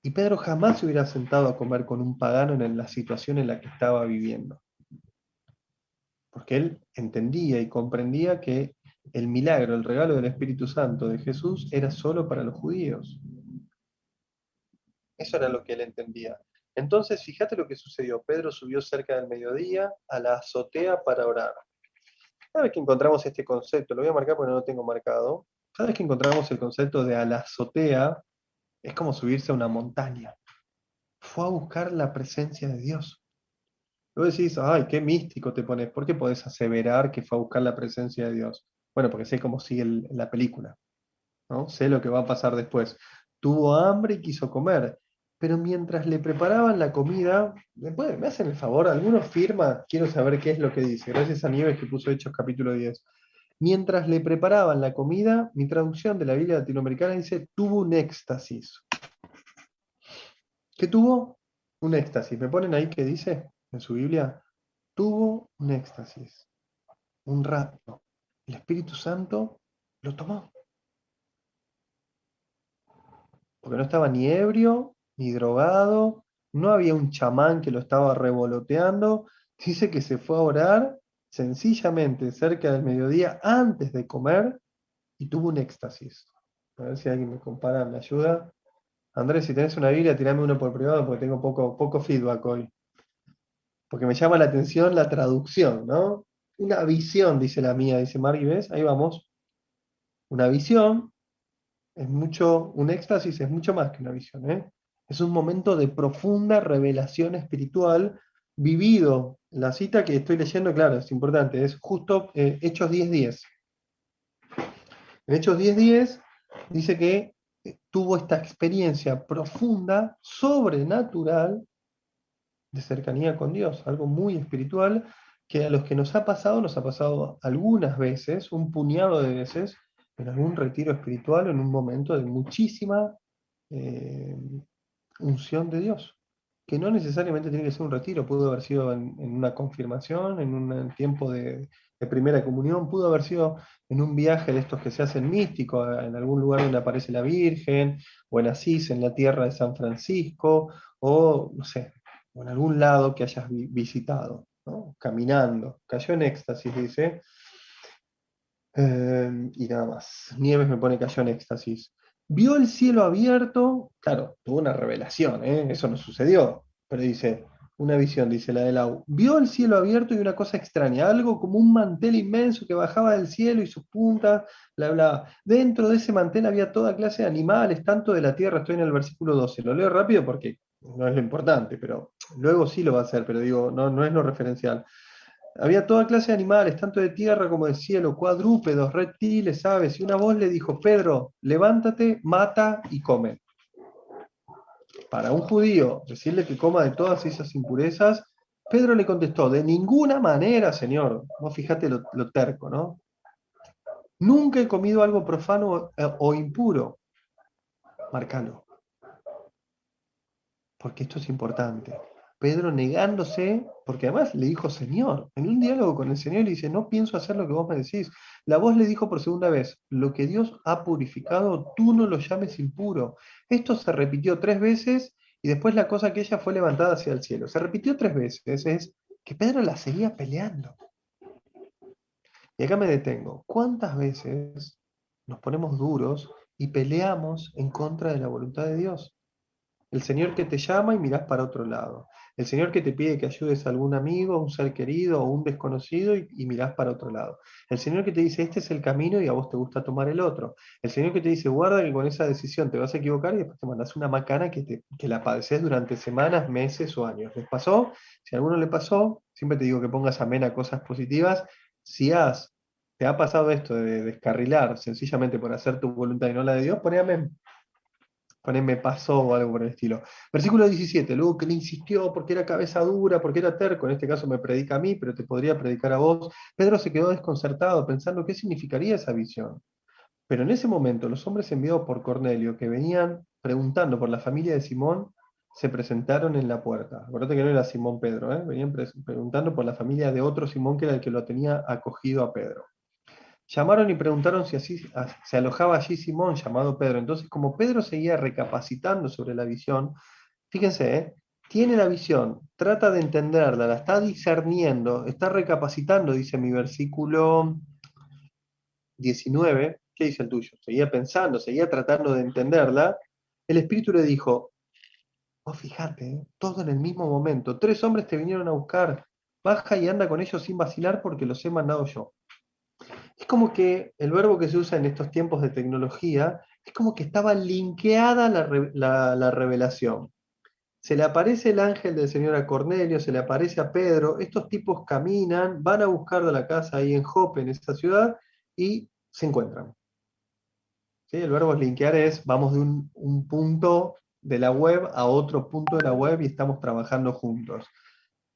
y Pedro jamás se hubiera sentado a comer con un pagano en la situación en la que estaba viviendo. Porque él entendía y comprendía que el milagro, el regalo del Espíritu Santo de Jesús era solo para los judíos. Eso era lo que él entendía. Entonces, fíjate lo que sucedió. Pedro subió cerca del mediodía a la azotea para orar. Cada vez que encontramos este concepto, lo voy a marcar porque no lo tengo marcado, cada vez que encontramos el concepto de a la azotea, es como subirse a una montaña. Fue a buscar la presencia de Dios. Luego decís, ay, qué místico te pones. ¿Por qué podés aseverar que fue a buscar la presencia de Dios? Bueno, porque sé cómo sigue la película, ¿no? Sé lo que va a pasar después. Tuvo hambre y quiso comer, pero mientras le preparaban la comida, después, me hacen el favor, alguno firma, quiero saber qué es lo que dice. Gracias a Nieves que puso Hechos capítulo 10. Mientras le preparaban la comida, mi traducción de la Biblia latinoamericana dice, tuvo un éxtasis. ¿Qué tuvo? Un éxtasis. ¿Me ponen ahí qué dice en su Biblia? Tuvo un éxtasis, un rapto. El Espíritu Santo lo tomó. Porque no estaba ni ebrio, ni drogado, no había un chamán que lo estaba revoloteando. Dice que se fue a orar sencillamente cerca del mediodía antes de comer y tuvo un éxtasis. A ver si alguien me compara, me ayuda. Andrés, si tenés una Biblia, tirame uno por privado porque tengo poco feedback hoy. Porque me llama la atención la traducción, ¿no? Una visión, dice la mía, dice Mari, ¿ves? Ahí vamos. Una visión es mucho, un éxtasis es mucho más que una visión, ¿eh? Es un momento de profunda revelación espiritual vivido. La cita que estoy leyendo, claro, es importante, es justo Hechos 10:10. En Hechos 10:10 dice que tuvo esta experiencia profunda, sobrenatural, de cercanía con Dios, algo muy espiritual, que a los que nos ha pasado algunas veces, un puñado de veces, en algún retiro espiritual, en un momento de muchísima eh, unción de Dios, que no necesariamente tiene que ser un retiro, pudo haber sido en una confirmación, en un tiempo de primera comunión, pudo haber sido en un viaje de estos que se hacen místicos, en algún lugar donde aparece la Virgen, o en Asís, en la tierra de San Francisco, o no sé, o en algún lado que hayas visitado, ¿no? Caminando. Cayó en éxtasis, dice. Y nada más. Nieves me pone cayó en éxtasis. Vio el cielo abierto, claro, tuvo una revelación, ¿eh? Eso no sucedió, pero dice, una visión, dice la de Lau. Vio el cielo abierto y una cosa extraña, algo como un mantel inmenso que bajaba del cielo y sus puntas, bla, bla. Dentro de ese mantel había toda clase de animales, tanto de la tierra, estoy en el versículo 12. Lo leo rápido porque no es lo importante, pero luego sí lo va a hacer, pero digo, no, no es lo referencial. Había toda clase de animales, tanto de tierra como de cielo, cuadrúpedos, reptiles, aves, y una voz le dijo, Pedro, levántate, mata y come. Para un judío, decirle que coma de todas esas impurezas Pedro le contestó, de ninguna manera, Señor. Vos fijate lo terco, ¿no? Nunca he comido algo profano o impuro. Márcalo, porque esto es importante. Pedro negándose, porque además le dijo Señor, en un diálogo con el Señor le dice, no pienso hacer lo que vos me decís. La voz le dijo por segunda vez, lo que Dios ha purificado, tú no lo llames impuro. Esto se repitió 3 veces y después la cosa que ella fue levantada hacia el cielo. Se repitió 3 veces, es que Pedro la seguía peleando. Y acá me detengo. ¿Cuántas veces nos ponemos duros y peleamos en contra de la voluntad de Dios? El Señor que te llama y mirás para otro lado. El Señor que te pide que ayudes a algún amigo, un ser querido o un desconocido y mirás para otro lado. El Señor que te dice, este es el camino y a vos te gusta tomar el otro. El Señor que te dice, guarda que con esa decisión te vas a equivocar y después te mandás una macana que la padeces durante semanas, meses o años. ¿Les pasó? Si a alguno le pasó, siempre te digo que pongas amén a cosas positivas. Si te ha pasado esto de descarrilar sencillamente por hacer tu voluntad y no la de Dios, poné amén. Poneme pasó o algo por el estilo. Versículo 17, luego que le insistió porque era cabeza dura, porque era terco, en este caso me predica a mí, pero te podría predicar a vos. Pedro se quedó desconcertado pensando qué significaría esa visión. Pero en ese momento los hombres enviados por Cornelio, que venían preguntando por la familia de Simón, se presentaron en la puerta. Acuérdate que no era Simón Pedro, ¿eh? Venían preguntando por la familia de otro Simón que era el que lo tenía acogido a Pedro. Llamaron y preguntaron si así se alojaba allí Simón, llamado Pedro. Entonces, como Pedro seguía recapacitando sobre la visión, fíjense, tiene la visión, trata de entenderla, la está discerniendo, está recapacitando, dice mi versículo 19. ¿Qué dice el tuyo? Seguía pensando, seguía tratando de entenderla. El Espíritu le dijo, oh, fíjate, todo en el mismo momento, 3 hombres te vinieron a buscar, baja y anda con ellos sin vacilar porque los he mandado yo. Es como que el verbo que se usa en estos tiempos de tecnología es como que estaba linkeada la revelación. Se le aparece el ángel del Señor a Cornelio, se le aparece a Pedro, estos tipos caminan, van a buscar de la casa ahí en Jope, en esta ciudad, y se encuentran. ¿Sí? El verbo linkear es, vamos de un punto de la web a otro punto de la web y estamos trabajando juntos.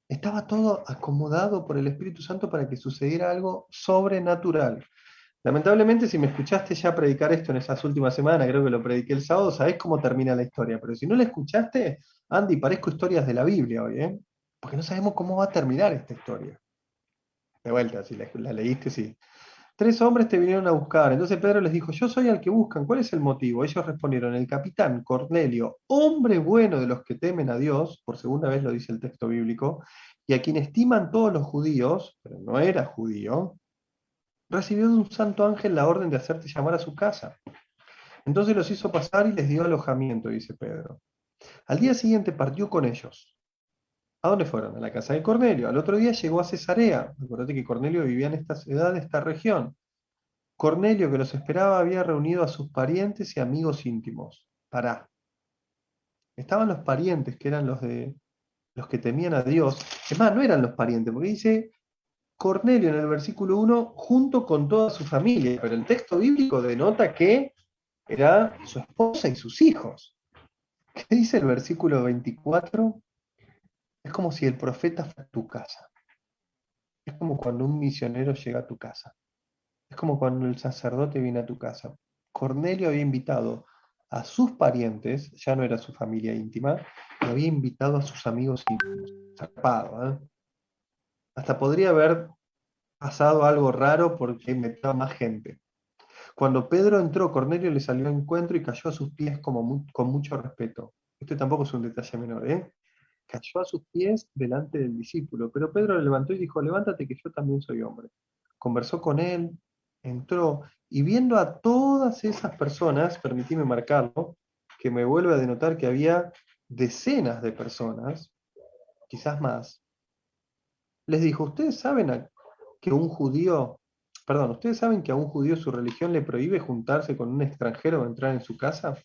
Estaba todo acomodado por el Espíritu Santo para que sucediera algo sobrenatural. Lamentablemente, si me escuchaste ya predicar esto en esas últimas semanas, creo que lo prediqué el sábado, sabés cómo termina la historia. Pero si no la escuchaste, Andy, parezco historias de la Biblia hoy, ¿eh? Porque no sabemos cómo va a terminar esta historia. De vuelta, si la leíste, sí. 3 hombres te vinieron a buscar. Entonces Pedro les dijo, yo soy al que buscan. ¿Cuál es el motivo? Ellos respondieron, el capitán Cornelio, hombre bueno de los que temen a Dios, por segunda vez lo dice el texto bíblico, y a quien estiman todos los judíos, pero no era judío, recibió de un santo ángel la orden de hacerte llamar a su casa. Entonces los hizo pasar y les dio alojamiento, dice Pedro. Al día siguiente partió con ellos. ¿A dónde fueron? A la casa de Cornelio. Al otro día llegó a Cesarea. Acuérdate que Cornelio vivía en esta ciudad, esta región. Cornelio, que los esperaba, había reunido a sus parientes y amigos íntimos. Pará. Estaban los parientes, que eran los que temían a Dios. Es más, no eran los parientes, porque dice Cornelio en el versículo 1, junto con toda su familia. Pero el texto bíblico denota que era su esposa y sus hijos. ¿Qué dice el versículo 24? Es como si el profeta fuera a tu casa. Es como cuando un misionero llega a tu casa. Es como cuando el sacerdote viene a tu casa. Cornelio había invitado a sus parientes, ya no era su familia íntima, y había invitado a sus amigos íntimos. Zarpado, ¿eh? Hasta podría haber pasado algo raro porque metió a más gente. Cuando Pedro entró, Cornelio le salió al encuentro y cayó a sus pies con mucho respeto. Este tampoco es un detalle menor, ¿eh? Cayó a sus pies delante del discípulo, pero Pedro le levantó y dijo, levántate que yo también soy hombre. Conversó con él, entró, y viendo a todas esas personas, permitíme marcarlo, que me vuelve a denotar que había decenas de personas, quizás más, les dijo, ¿ustedes saben que un judío, perdón, ustedes saben que a un judío su religión le prohíbe juntarse con un extranjero o entrar en su casa?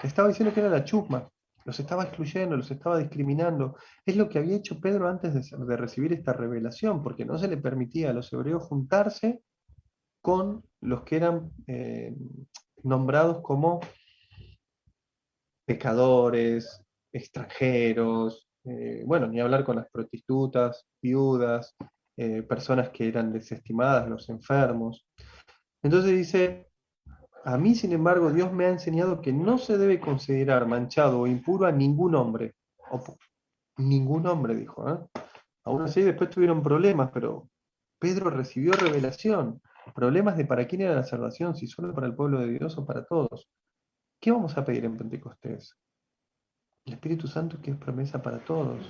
Estaba diciendo que era la chusma, los estaba excluyendo, los estaba discriminando. Es lo que había hecho Pedro antes de recibir esta revelación, porque no se le permitía a los hebreos juntarse con los que eran nombrados como pecadores, extranjeros. bueno, ni hablar con las prostitutas, viudas, personas que eran desestimadas, los enfermos. Entonces dice, a mí, sin embargo, Dios me ha enseñado que no se debe considerar manchado o impuro a ningún hombre. Ningún hombre, dijo. Aún así, después tuvieron problemas, pero Pedro recibió revelación. Problemas de para quién era la salvación, si solo para el pueblo de Dios o para todos. ¿Qué vamos a pedir en Pentecostés? El Espíritu Santo, que es promesa para todos,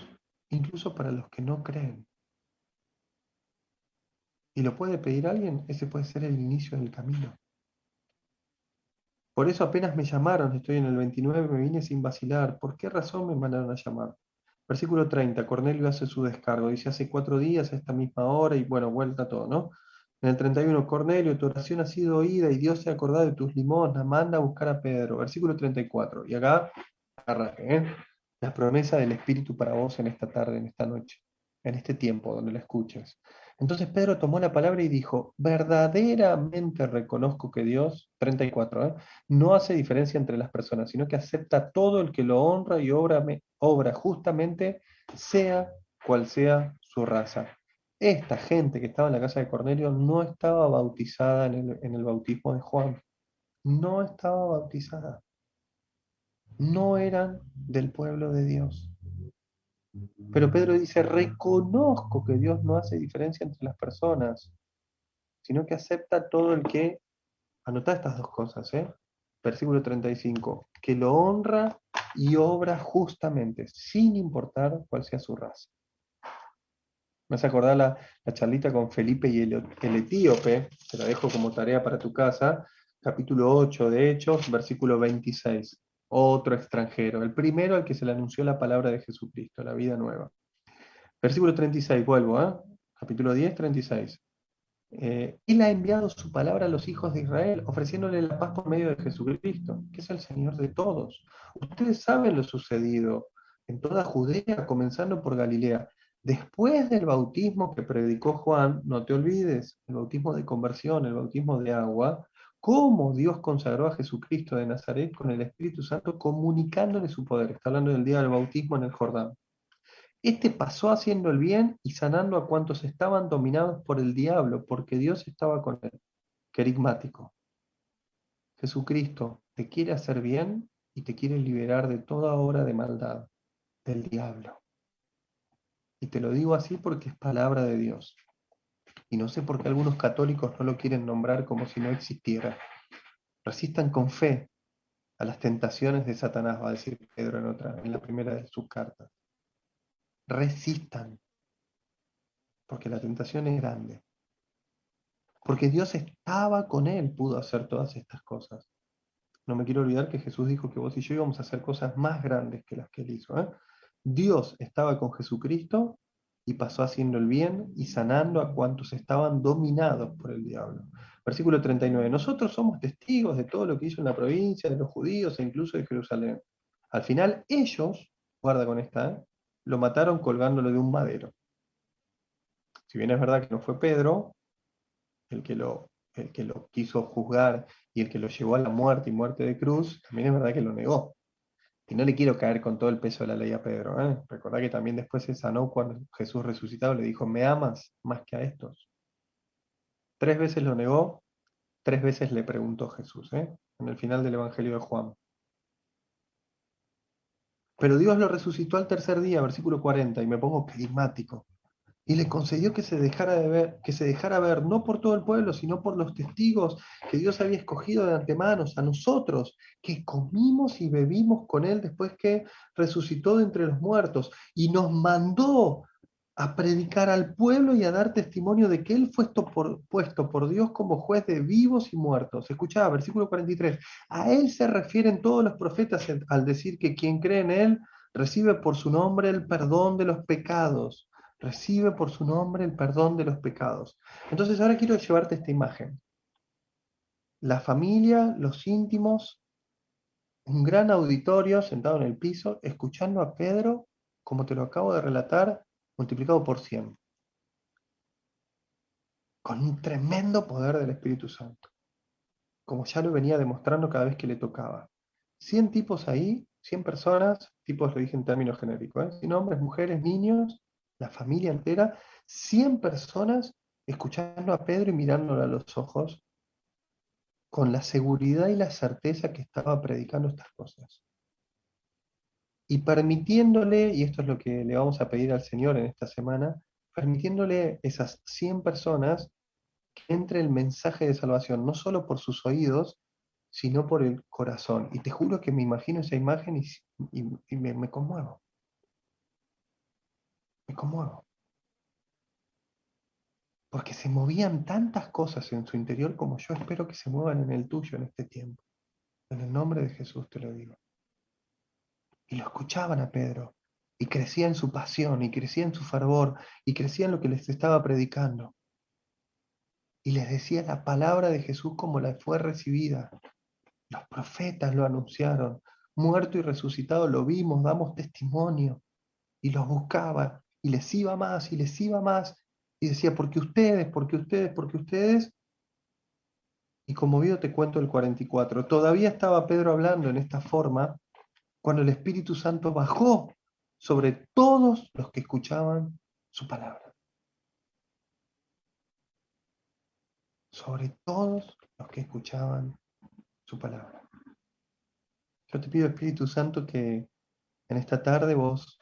incluso para los que no creen. ¿Y lo puede pedir alguien? Ese puede ser el inicio del camino. Por eso apenas me llamaron, estoy en el 29, me vine sin vacilar. ¿Por qué razón me mandaron a llamar? Versículo 30, Cornelio hace su descargo. Dice, hace 4 días a esta misma hora, y bueno, vuelta todo, ¿no? En el 31, Cornelio, tu oración ha sido oída y Dios se ha acordado de tus limosnas, manda a buscar a Pedro. Versículo 34, y acá arranque, ¿eh? La promesa del Espíritu para vos en esta tarde, en esta noche, en este tiempo donde la escuches. Entonces Pedro tomó la palabra y dijo, verdaderamente reconozco que Dios, 34, no hace diferencia entre las personas, sino que acepta todo el que lo honra y obra justamente, sea cual sea su raza. Esta gente que estaba en la casa de Cornelio no estaba bautizada en el bautismo de Juan, no estaba bautizada, no eran del pueblo de Dios. Pero Pedro dice, reconozco que Dios no hace diferencia entre las personas, sino que acepta todo el que, anotá estas dos cosas, Versículo 35, que lo honra y obra justamente, sin importar cuál sea su raza. Me hace acordar la charlita con Felipe y el etíope, te la dejo como tarea para tu casa, capítulo 8 de Hechos, versículo 26. Otro extranjero, el primero al que se le anunció la palabra de Jesucristo, la vida nueva. Versículo 36, vuelvo, capítulo 10, 36. Él ha enviado su palabra a los hijos de Israel, ofreciéndole la paz por medio de Jesucristo, que es el Señor de todos. Ustedes saben lo sucedido en toda Judea, comenzando por Galilea. Después del bautismo que predicó Juan, no te olvides, el bautismo de conversión, el bautismo de agua, cómo Dios consagró a Jesucristo de Nazaret con el Espíritu Santo, comunicándole su poder. Está hablando del día del bautismo en el Jordán. Este pasó haciendo el bien y sanando a cuantos estaban dominados por el diablo, porque Dios estaba con él. Querigmático. Jesucristo te quiere hacer bien y te quiere liberar de toda obra de maldad, del diablo. Y te lo digo así porque es palabra de Dios. Y no sé por qué algunos católicos no lo quieren nombrar como si no existiera. Resistan con fe a las tentaciones de Satanás, va a decir Pedro en la primera de sus cartas. Resistan, porque la tentación es grande. Porque Dios estaba con él, pudo hacer todas estas cosas. No me quiero olvidar que Jesús dijo que vos y yo íbamos a hacer cosas más grandes que las que él hizo. Dios estaba con Jesucristo y pasó haciendo el bien y sanando a cuantos estaban dominados por el diablo. Versículo 39. Nosotros somos testigos de todo lo que hizo en la provincia, de los judíos e incluso de Jerusalén. Al final ellos, guarda con esta, lo mataron colgándolo de un madero. Si bien es verdad que no fue Pedro, el que lo quiso juzgar y el que lo llevó a la muerte y muerte de cruz, también es verdad que lo negó. Y no le quiero caer con todo el peso de la ley a Pedro. Recordá que también después se sanó cuando Jesús resucitado le dijo, ¿me amas más que a estos? 3 veces lo negó, 3 veces le preguntó Jesús, en el final del Evangelio de Juan. Pero Dios lo resucitó al tercer día, versículo 40, y me pongo climático. Y le concedió que se dejara ver, no por todo el pueblo, sino por los testigos que Dios había escogido de antemano, a nosotros, que comimos y bebimos con él después que resucitó de entre los muertos, y nos mandó a predicar al pueblo y a dar testimonio de que él fue puesto por Dios como juez de vivos y muertos. Escuchaba, versículo 43. A él se refieren todos los profetas al decir que quien cree en él recibe por su nombre el perdón de los pecados. Recibe por su nombre el perdón de los pecados. Entonces ahora quiero llevarte esta imagen. La familia, los íntimos, un gran auditorio sentado en el piso, escuchando a Pedro, como te lo acabo de relatar, multiplicado por 100, con un tremendo poder del Espíritu Santo, como ya lo venía demostrando cada vez que le tocaba. 100 tipos ahí 100 personas, tipos lo dije en términos genéricos, sin hombres, mujeres, niños, la familia entera, 100 personas escuchando a Pedro y mirándolo a los ojos con la seguridad y la certeza que estaba predicando estas cosas. Y permitiéndole, y esto es lo que le vamos a pedir al Señor en esta semana, permitiéndole esas 100 personas que entre el mensaje de salvación, no solo por sus oídos, sino por el corazón. Y te juro que me imagino esa imagen y me conmuevo, me conmuevo. Porque se movían tantas cosas en su interior como yo espero que se muevan en el tuyo en este tiempo. En el nombre de Jesús te lo digo. Y lo escuchaban a Pedro, y crecía en su pasión, y crecía en su fervor, y crecía en lo que les estaba predicando. Y les decía la palabra de Jesús como la fue recibida. Los profetas lo anunciaron, muerto y resucitado lo vimos, damos testimonio. Y los buscaba, y les iba más, y les iba más. Y decía, porque ustedes, porque ustedes, porque ustedes. Y como vio, te cuento el 44. Todavía estaba Pedro hablando en esta forma cuando el Espíritu Santo bajó sobre todos los que escuchaban su palabra. Sobre todos los que escuchaban su palabra. Yo te pido, Espíritu Santo, que en esta tarde vos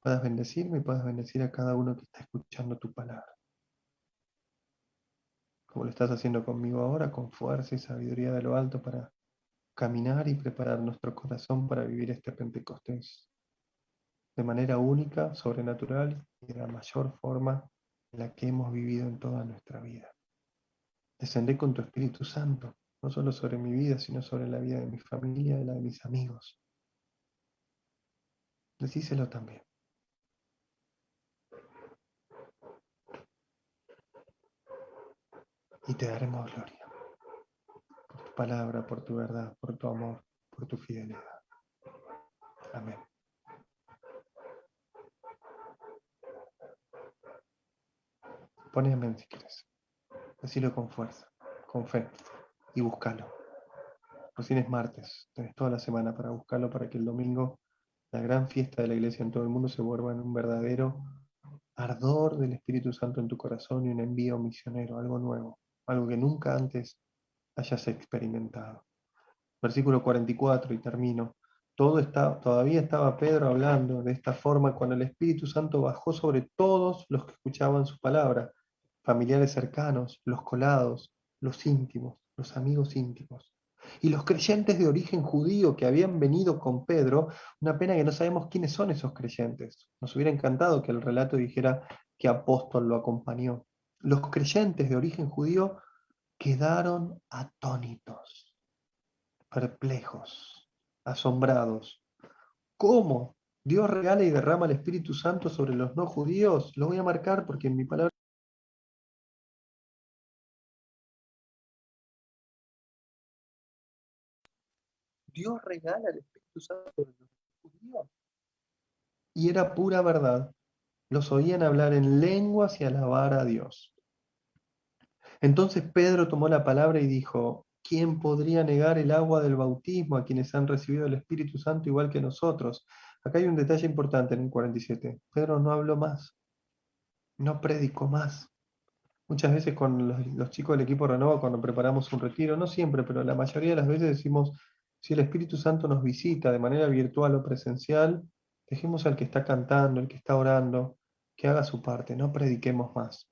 puedas bendecirme y puedas bendecir a cada uno que está escuchando tu palabra. Como lo estás haciendo conmigo ahora, con fuerza y sabiduría de lo alto para caminar y preparar nuestro corazón para vivir este Pentecostés de manera única, sobrenatural y de la mayor forma en la que hemos vivido en toda nuestra vida. Descendé con tu Espíritu Santo, no solo sobre mi vida, sino sobre la vida de mi familia y la de mis amigos. Decíselo también. Y te daremos gloria por tu palabra, por tu verdad, por tu amor, por tu fidelidad. Amén. Poné amén si quieres. Decilo con fuerza, con fe y búscalo. Recién es martes, tenés toda la semana para buscarlo para que el domingo la gran fiesta de la iglesia en todo el mundo se vuelva en un verdadero ardor del Espíritu Santo en tu corazón y un envío misionero, algo nuevo, algo que nunca antes hayas experimentado. Versículo 44 y termino. Todavía estaba Pedro hablando de esta forma cuando el Espíritu Santo bajó sobre todos los que escuchaban su palabra, familiares cercanos, los colados, los íntimos, los amigos íntimos. Y los creyentes de origen judío que habían venido con Pedro, una pena que no sabemos quiénes son esos creyentes. Nos hubiera encantado que el relato dijera que apóstol lo acompañó. Los creyentes de origen judío quedaron atónitos, perplejos, asombrados. ¿Cómo? Dios regala y derrama el Espíritu Santo sobre los no judíos. Lo voy a marcar porque en mi palabra Dios regala el Espíritu Santo sobre los no judíos. Y era pura verdad. Los oían hablar en lenguas y alabar a Dios. Entonces Pedro tomó la palabra y dijo, ¿quién podría negar el agua del bautismo a quienes han recibido el Espíritu Santo igual que nosotros? Acá hay un detalle importante en el 47. Pedro no habló más, no predicó más. Muchas veces con los chicos del equipo Renova, cuando preparamos un retiro, no siempre, pero la mayoría de las veces decimos, si el Espíritu Santo nos visita de manera virtual o presencial, dejemos al que está cantando, el que está orando, que haga su parte, no prediquemos más.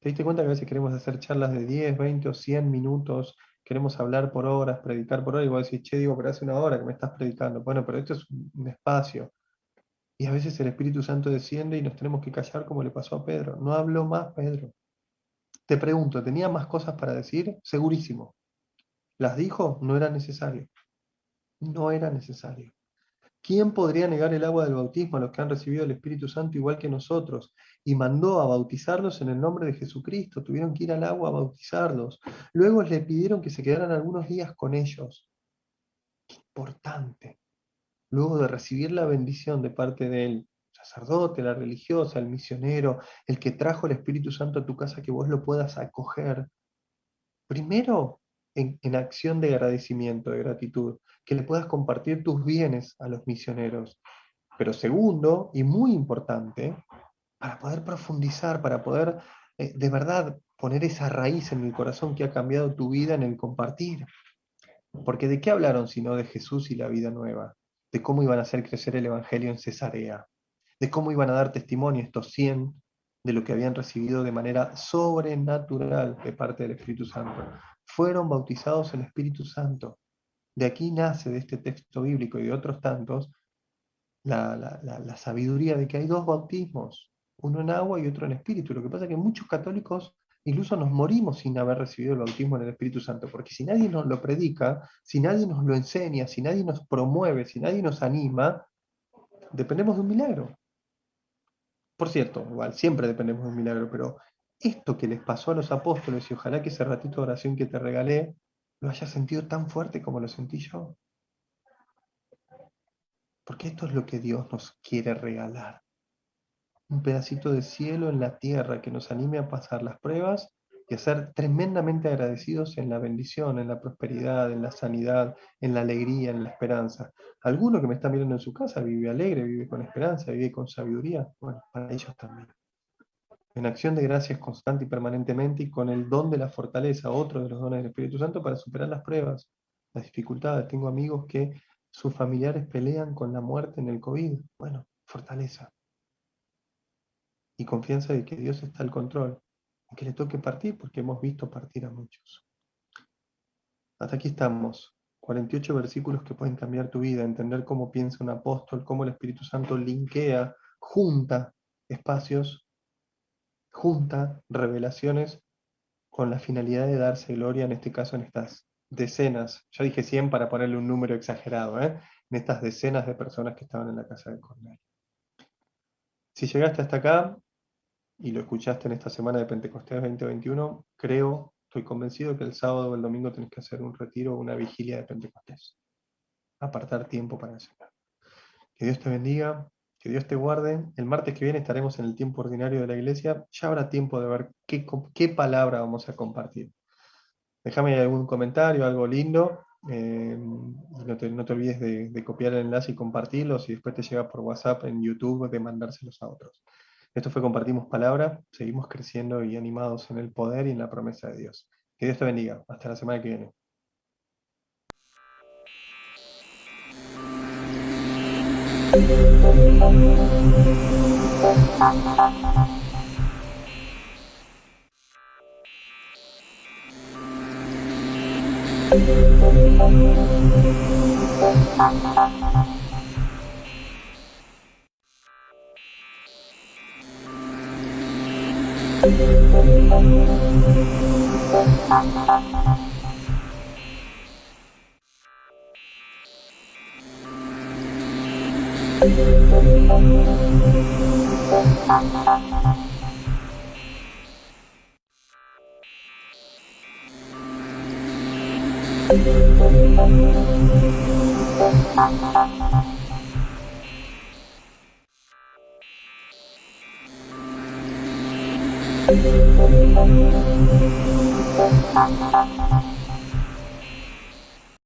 ¿Te diste cuenta que a veces queremos hacer charlas de 10, 20 o 100 minutos, queremos hablar por horas, predicar por horas, y vos decís, che, digo, pero hace una hora que me estás predicando. Bueno, pero esto es un espacio. Y a veces el Espíritu Santo desciende y nos tenemos que callar como le pasó a Pedro. No habló más Pedro. Te pregunto, ¿tenía más cosas para decir? Segurísimo. ¿Las dijo? No era necesario. No era necesario. ¿Quién podría negar el agua del bautismo a los que han recibido el Espíritu Santo igual que nosotros? Y mandó a bautizarlos en el nombre de Jesucristo. Tuvieron que ir al agua a bautizarlos. Luego le pidieron que se quedaran algunos días con ellos. Importante. Luego de recibir la bendición de parte del sacerdote, la religiosa, el misionero, el que trajo el Espíritu Santo a tu casa, que vos lo puedas acoger. Primero en acción de agradecimiento, de gratitud, que le puedas compartir tus bienes a los misioneros. Pero segundo, y muy importante, para poder profundizar, para poder de verdad poner esa raíz en el corazón que ha cambiado tu vida en el compartir. Porque ¿de qué hablaron sino de Jesús y la vida nueva? De cómo iban a hacer crecer el Evangelio en Cesarea, de cómo iban a dar testimonio estos 100 de lo que habían recibido de manera sobrenatural de parte del Espíritu Santo. Fueron bautizados en el Espíritu Santo. De aquí nace, de este texto bíblico y de otros tantos, la sabiduría de que hay dos bautismos, uno en agua y otro en espíritu. Lo que pasa es que muchos católicos incluso nos morimos sin haber recibido el bautismo en el Espíritu Santo, porque si nadie nos lo predica, si nadie nos lo enseña, si nadie nos promueve, si nadie nos anima, dependemos de un milagro. Por cierto, igual, siempre dependemos de un milagro, pero esto que les pasó a los apóstoles, y ojalá que ese ratito de oración que te regalé, lo hayas sentido tan fuerte como lo sentí yo. Porque esto es lo que Dios nos quiere regalar. Un pedacito de cielo en la tierra que nos anime a pasar las pruebas y a ser tremendamente agradecidos en la bendición, en la prosperidad, en la sanidad, en la alegría, en la esperanza. Alguno que me está mirando en su casa vive alegre, vive con esperanza, vive con sabiduría. Bueno, para ellos también. En acción de gracias constante y permanentemente y con el don de la fortaleza, otro de los dones del Espíritu Santo, para superar las pruebas, las dificultades. Tengo amigos que sus familiares pelean con la muerte en el COVID. Bueno, fortaleza y confianza de que Dios está al control, y que le toque partir porque hemos visto partir a muchos. Hasta aquí estamos, 48 versículos que pueden cambiar tu vida, entender cómo piensa un apóstol, cómo el Espíritu Santo linkea, junta espacios, junta revelaciones con la finalidad de darse gloria, en este caso en estas decenas, yo dije 100 para ponerle un número exagerado, en estas decenas de personas que estaban en la casa de Cornelio. Si llegaste hasta acá, y lo escuchaste en esta semana de Pentecostés 2021, estoy convencido que el sábado o el domingo tenés que hacer un retiro o una vigilia de Pentecostés. Apartar tiempo para eso. Que Dios te bendiga, que Dios te guarde. El martes que viene estaremos en el tiempo ordinario de la iglesia. Ya habrá tiempo de ver qué palabra vamos a compartir. Déjame algún comentario, algo lindo. Y no te olvides de copiar el enlace y compartirlo. Si después te llega por WhatsApp, en YouTube, de mandárselos a otros. Esto fue Compartimos Palabra. Seguimos creciendo y animados en el poder y en la promesa de Dios. Que Dios te bendiga. Hasta la semana que viene.